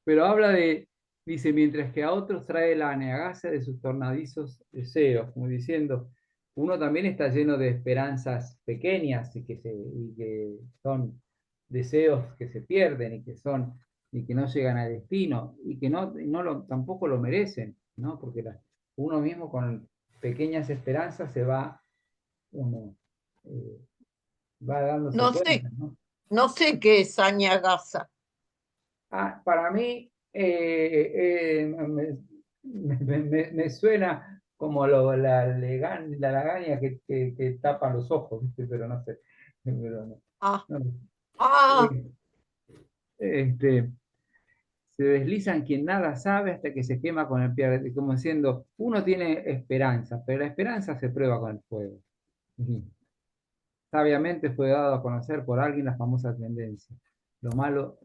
Pero habla dice, mientras que a otros trae la aneagacia de sus tornadizos deseos, como diciendo, uno también está lleno de esperanzas pequeñas y que son deseos que se pierden y que no llegan a destino y que tampoco lo merecen, ¿no? Porque uno mismo con pequeñas esperanzas uno va dándose No cuenta, sé, ¿no? no sé qué es añagaza. Para mí me suena como la lagaña que tapan los ojos, ¿viste? Pero no sé. Pero Ah, no. ah, Este, se deslizan quien nada sabe hasta que se quema con el pie, como diciendo, uno tiene esperanza, pero la esperanza se prueba con el fuego. Ujú. Sabiamente fue dado a conocer por alguien la famosa sentencia. Lo malo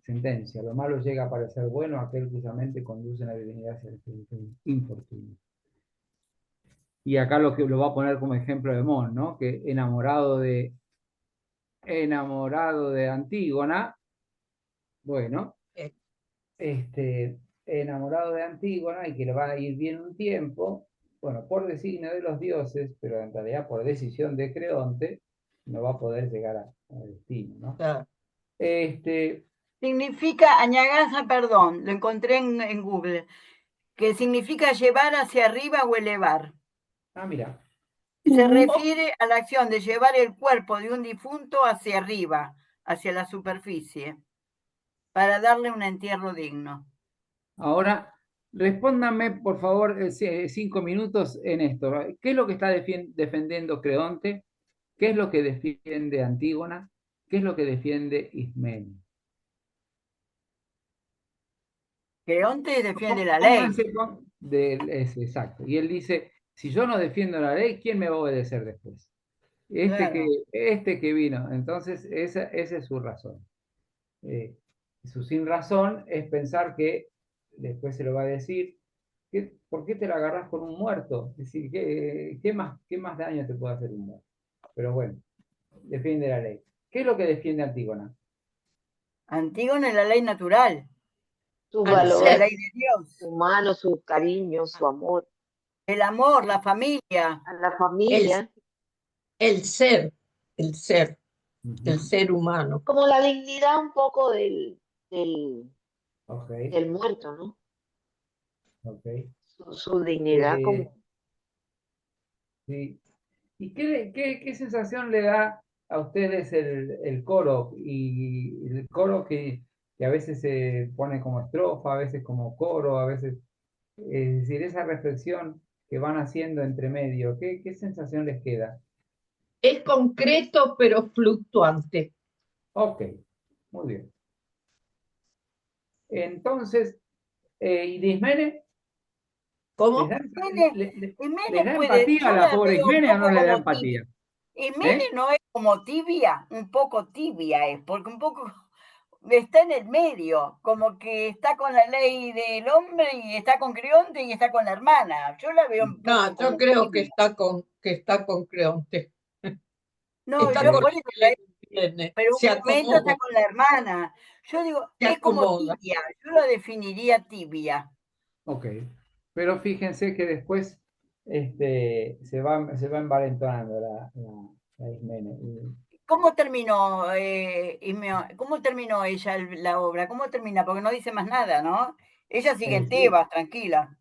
llega a parecer bueno a aquel cuya mente conduce a la divinidad hacia el infortunio. Y acá lo va a poner como ejemplo de Mon, ¿no? Que enamorado de Antígona, bueno, enamorado de Antígona y que le va a ir bien un tiempo, bueno, por designio de los dioses, pero en realidad por decisión de Creonte, no va a poder llegar a destino, ¿no? claro. Significa añagaza, perdón, lo encontré en Google, que significa llevar hacia arriba o elevar. Ah, mira. Se refiere a la acción de llevar el cuerpo de un difunto hacia arriba, hacia la superficie, para darle un entierro digno. Ahora, respóndanme, por favor, 5 minutos en esto. ¿Qué es lo que está defendiendo Creonte? ¿Qué es lo que defiende Antígona? ¿Qué es lo que defiende Ismenio? Creonte defiende la ley. Exacto. Y él dice, si yo no defiendo la ley, ¿quién me va a obedecer después? Claro. Este que vino. Entonces, esa es su razón. Su sin razón es pensar que después se lo va a decir. ¿Por qué te la agarrás con un muerto? Es decir, ¿qué más daño te puede hacer un muerto? Pero bueno, defiende la ley. ¿Qué es lo que defiende Antígona? Antígona es la ley natural, Sus Al la ser, valores ley de Dios, humanos, su cariño, su amor el amor, la familia. a la el, familia, el ser, el ser, el Ujú. ser humano. como la dignidad un poco del Ok, muerto, ¿no? ok. Su dignidad Eh, como... sí. ¿Y qué sensación le da a ustedes el coro? Y el coro que a veces se pone como estrofa, a veces como coro, a veces, es decir, esa reflexión que van haciendo entre medio, ¿qué sensación les queda? Es concreto pero fluctuante. Ok, muy bien. Entonces, ¿y de Ismene? ¿Les ¿Cómo? da, Ismene, les Ismene da puede, empatía yo a la la pobre veo un Ismene o no poco le da como empatía? tibia. Ismene ¿Eh? no es como tibia, un poco tibia es, porque un poco está en el medio, como que está con la ley del hombre y está con Creonte y está con la hermana. Yo la veo un poco No, yo como creo tibia. que está con Creonte. No, Está yo Ok, con por lo eso, que le conviene. pero Se un momento está acomoda, con la hermana. Yo digo, se es como acomoda. tibia, yo la definiría tibia. ok. Pero fíjense que después se va envalentonando la Ismene. ¿Cómo terminó, cómo terminó ella la obra? ¿Cómo termina? Porque no dice más nada, ¿no? Ella sigue en Sí, Tebas, tranquila.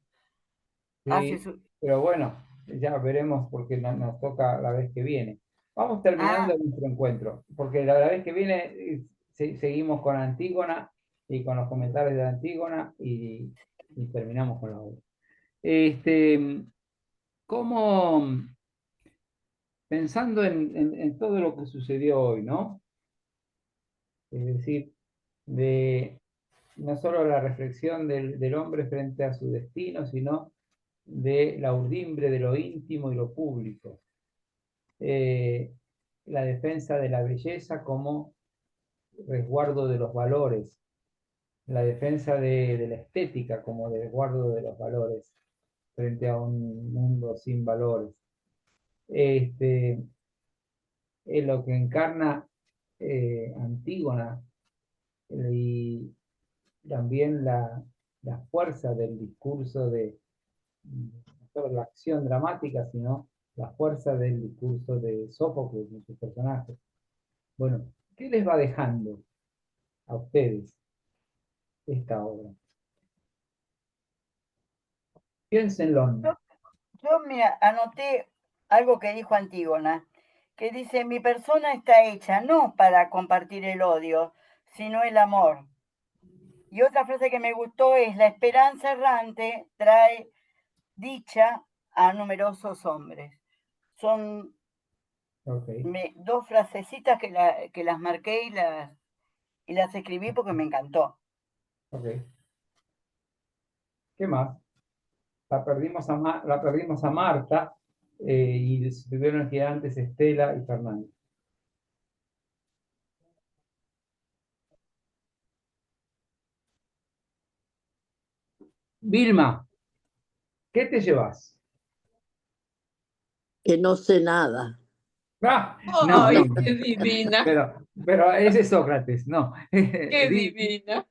Hace sí, su... pero bueno, ya veremos porque nos toca la vez que viene. Vamos terminando Ah, nuestro encuentro, porque la vez que viene seguimos con Antígona y con los comentarios de Antígona y terminamos con la obra. Este, ¿cómo, pensando en todo lo que sucedió hoy, ¿no? Es decir, de no solo la reflexión del hombre frente a su destino, sino de la urdimbre de lo íntimo y lo público. La defensa de la belleza como resguardo de los valores, la defensa de la estética como resguardo de los valores frente a un mundo sin valores. Es lo que encarna Antígona y también la fuerza del discurso no solo la acción dramática, sino la fuerza del discurso de Sófocles en sus personajes. Bueno, ¿qué les va dejando a ustedes esta obra? Piénsenlo. yo, yo me anoté algo que dijo Antígona, que dice, mi persona está hecha no para compartir el odio, sino el amor. Y otra frase que me gustó es, la esperanza errante trae dicha a numerosos hombres. Son Ok, dos frasecitas que las marqué y las escribí porque me encantó. ok. ¿Qué más? La perdimos a Marta y estuvieron aquí antes Estela y Fernando. Vilma, ¿qué te llevas? Que no sé nada. Ah, no, ¡Ay, no, qué divina! pero ese es Sócrates, no. ¡Qué divina!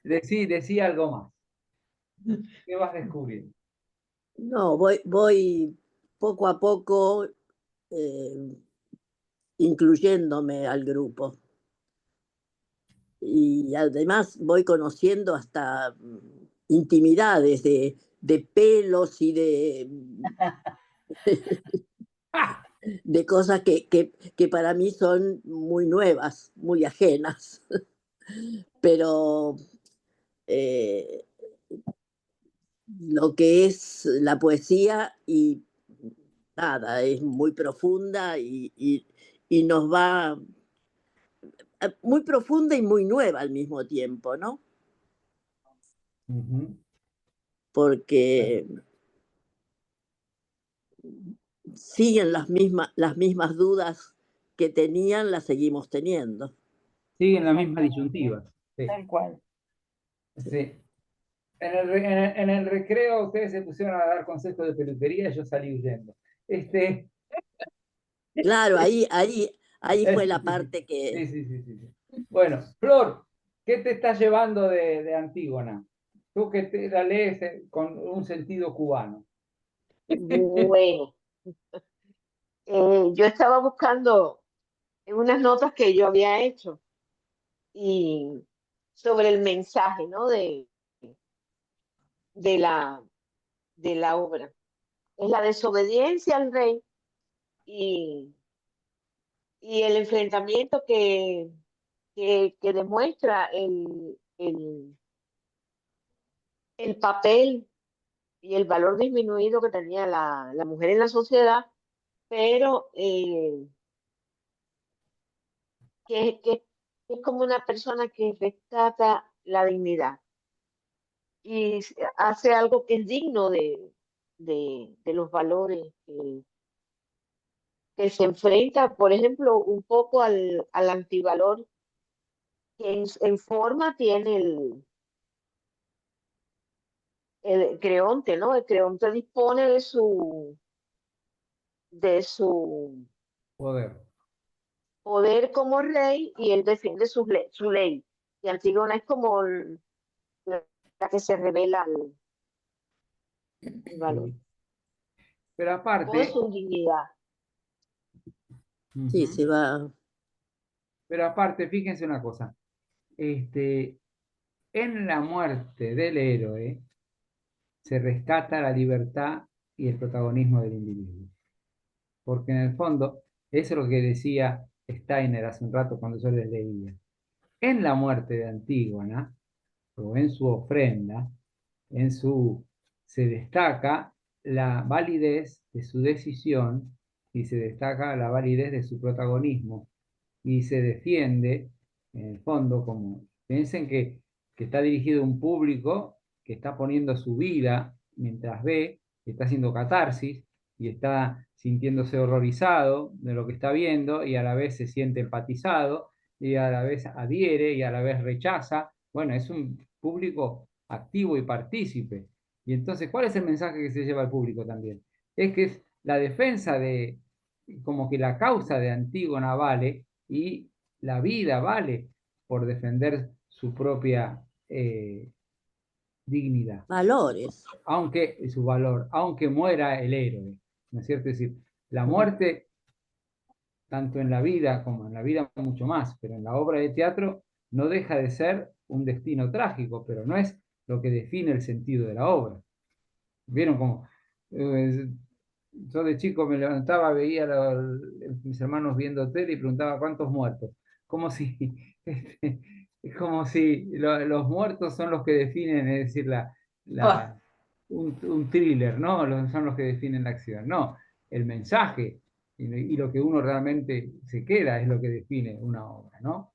Decí algo más. ¿Qué vas descubriendo? No, voy poco a poco eh, incluyéndome al grupo. Y además voy conociendo hasta intimidades de pelos y de cosas que para mí son muy nuevas, muy ajenas. Pero eh, lo que es la poesía y nada, es muy profunda y nos va muy profunda y muy nueva al mismo tiempo, ¿no? Ujú. Porque siguen las mismas dudas que tenían, las seguimos teniendo. Siguen las mismas disyuntivas. Sí, Tal cual. sí. En el recreo ustedes se pusieron a dar consejos de peluquería y yo salí huyendo. Claro, ahí fue la Sí, parte sí, que... sí, sí, sí, sí. Bueno, Flor, ¿qué te estás llevando de Antígona? Tú que te la lees con un sentido cubano. Bueno, yo estaba buscando unas notas que yo había hecho y sobre el mensaje, ¿no? de la, de la obra. Es la desobediencia al rey y, y el enfrentamiento que demuestra el papel y el valor disminuido que tenía la mujer en la sociedad, pero que es como una persona que rescata la dignidad y hace algo que es digno de los valores que se enfrenta, por ejemplo, un poco al antivalor que en forma tiene el Creonte, ¿no? El Creonte dispone de su Poder. poder como rey y él defiende su ley. Y Antígona es como la que se revela el valor. Sí. Pero Todo aparte, su dignidad. Sí, ujú, se va... pero aparte, fíjense una cosa. En la muerte del héroe se rescata la libertad y el protagonismo del individuo. Porque en el fondo, eso es lo que decía Steiner hace un rato cuando yo les leía. En la muerte de Antígona, o en su ofrenda, se destaca la validez de su decisión y se destaca la validez de su protagonismo y se defiende, en el fondo, como piensen que está dirigido a un público que está poniendo su vida mientras ve, que está haciendo catarsis y está sintiéndose horrorizado de lo que está viendo y a la vez se siente empatizado y a la vez adhiere y a la vez rechaza. Bueno, es un público activo y partícipe. Y entonces, ¿cuál es el mensaje que se lleva al público también? Es que es la defensa de, como que la causa de Antígona vale y la vida vale por defender su propia dignidad, Valores. aunque su valor, aunque muera el héroe, ¿no es cierto? Es decir, la muerte, tanto en la vida como en la vida mucho más, pero en la obra de teatro no deja de ser un destino trágico, pero no es lo que define el sentido de la obra. ¿Vieron cómo? Eh, yo de chico me levantaba, veía a mis hermanos viendo tele y preguntaba cuántos muertos. Como si, es como si los muertos son los que definen, es decir, Ah, un thriller, ¿no? Son los que definen la acción. No, el mensaje y lo que uno realmente se queda es lo que define una obra, ¿no?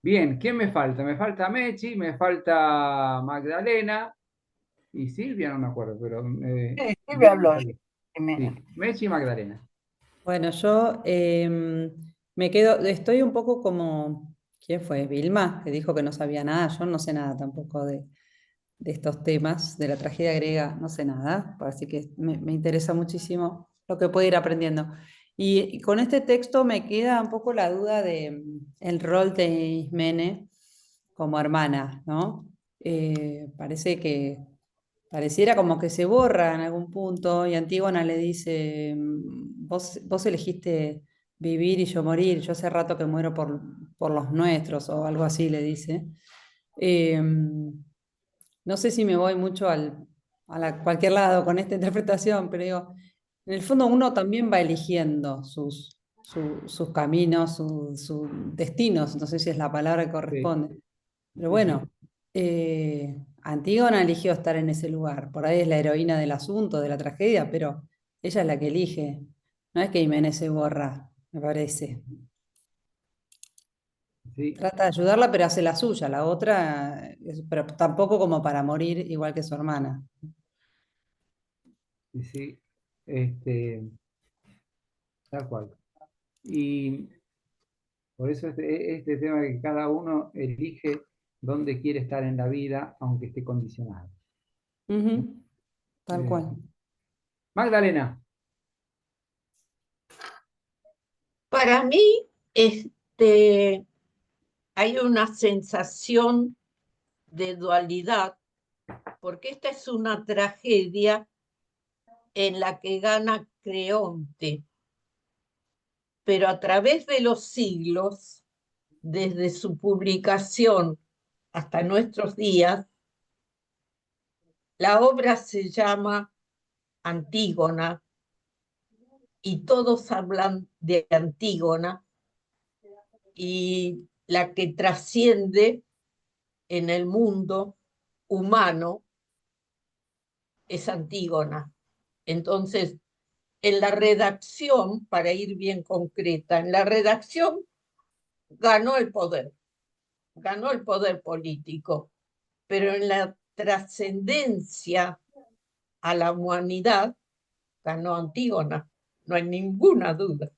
Bien, ¿quién me falta? Me falta Mechi, me falta Magdalena y Silvia, no me acuerdo, pero Sí, Silvia habló primero. sí, Mechi y Magdalena. Bueno, yo me quedo, estoy un poco como, ¿quién fue? Vilma, que dijo que no sabía nada, yo no sé nada tampoco de estos temas, de la tragedia griega, no sé nada, así que me interesa muchísimo lo que puedo ir aprendiendo. Y con este texto me queda un poco la duda de el rol de Ismene como hermana, ¿no? Pareciera como que se borra en algún punto y Antígona le dice, vos elegiste vivir y yo morir, yo hace rato que muero por los nuestros o algo así le dice. No sé si me voy mucho cualquier lado con esta interpretación, pero digo, en el fondo uno también va eligiendo sus caminos, sus destinos, no sé si es la palabra que Sí, corresponde. Pero sí, sí. bueno, Antígona eligió estar en ese lugar. Por ahí es la heroína del asunto, de la tragedia, pero ella es la que elige. No es que Jiménez se borra, me parece. Sí, Trata de ayudarla, pero hace la suya. La otra, pero tampoco como para morir igual que su hermana. sí, sí, este, tal cual. Y por eso este tema de que cada uno elige dónde quiere estar en la vida, aunque esté condicionado. Ujú, tal Eh, cual. Magdalena. Para mí, hay una sensación de dualidad, porque esta es una tragedia en la que gana Creonte, pero a través de los siglos, desde su publicación hasta nuestros días, la obra se llama Antígona y todos hablan de Antígona, y la que trasciende en el mundo humano es Antígona. Entonces, en la redacción, para ir bien concreta, en la redacción ganó el poder político, pero en la trascendencia a la humanidad ganó Antígona, no hay ninguna duda.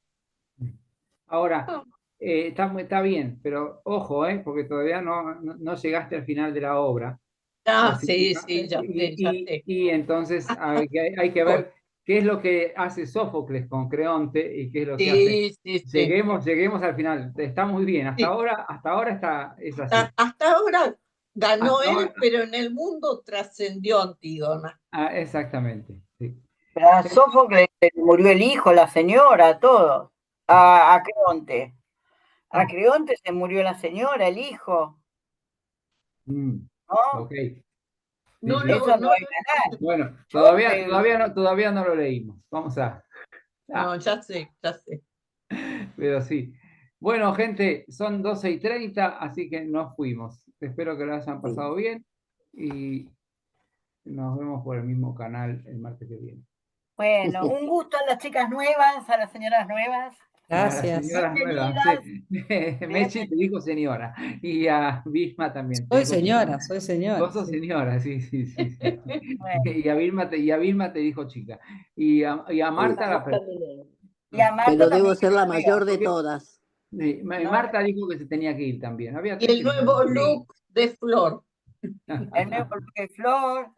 Ahora, está bien, pero ojo, porque todavía no llegaste al final de la obra. Así que, Sí, ya sé. y entonces hay que ver qué es lo que hace Sófocles con Creonte y qué es lo que hace. Sí. Lleguemos al final. Está muy bien. Hasta Sí. ahora es así. Hasta ahora ganó Hasta él, ahora- pero en el mundo trascendió Antígona. exactamente. Sí. Pero a Sófocles se le murió el hijo, la señora, todos. A Creonte. A Creonte se murió la señora, el hijo, Mm, ¿no? ok. No, Sí. Eso no es ganar. Bueno, Yo todavía no lo leímos. Vamos a. No, ya sé. Pero sí. Bueno, gente, son 12:30, así que nos fuimos. Espero que lo hayan pasado bien y nos vemos por el mismo canal el martes que viene. Bueno, un gusto a las chicas nuevas, a las señoras nuevas. A las Gracias. señoras nuevas. Sí. Mechi te dijo señora y a Vilma también. te Soy dijo señora, soy señora. Vos sos Sí. señora, sí. Bueno, Y a Vilma te dijo chica. Y a Marta la y a Marta Pero debo también que ser la no vea. mayor de todas. Sí, No, Marta dijo que se tenía que ir también. Había Y tres el que nuevo se tenían look de Flor. el nuevo Flor.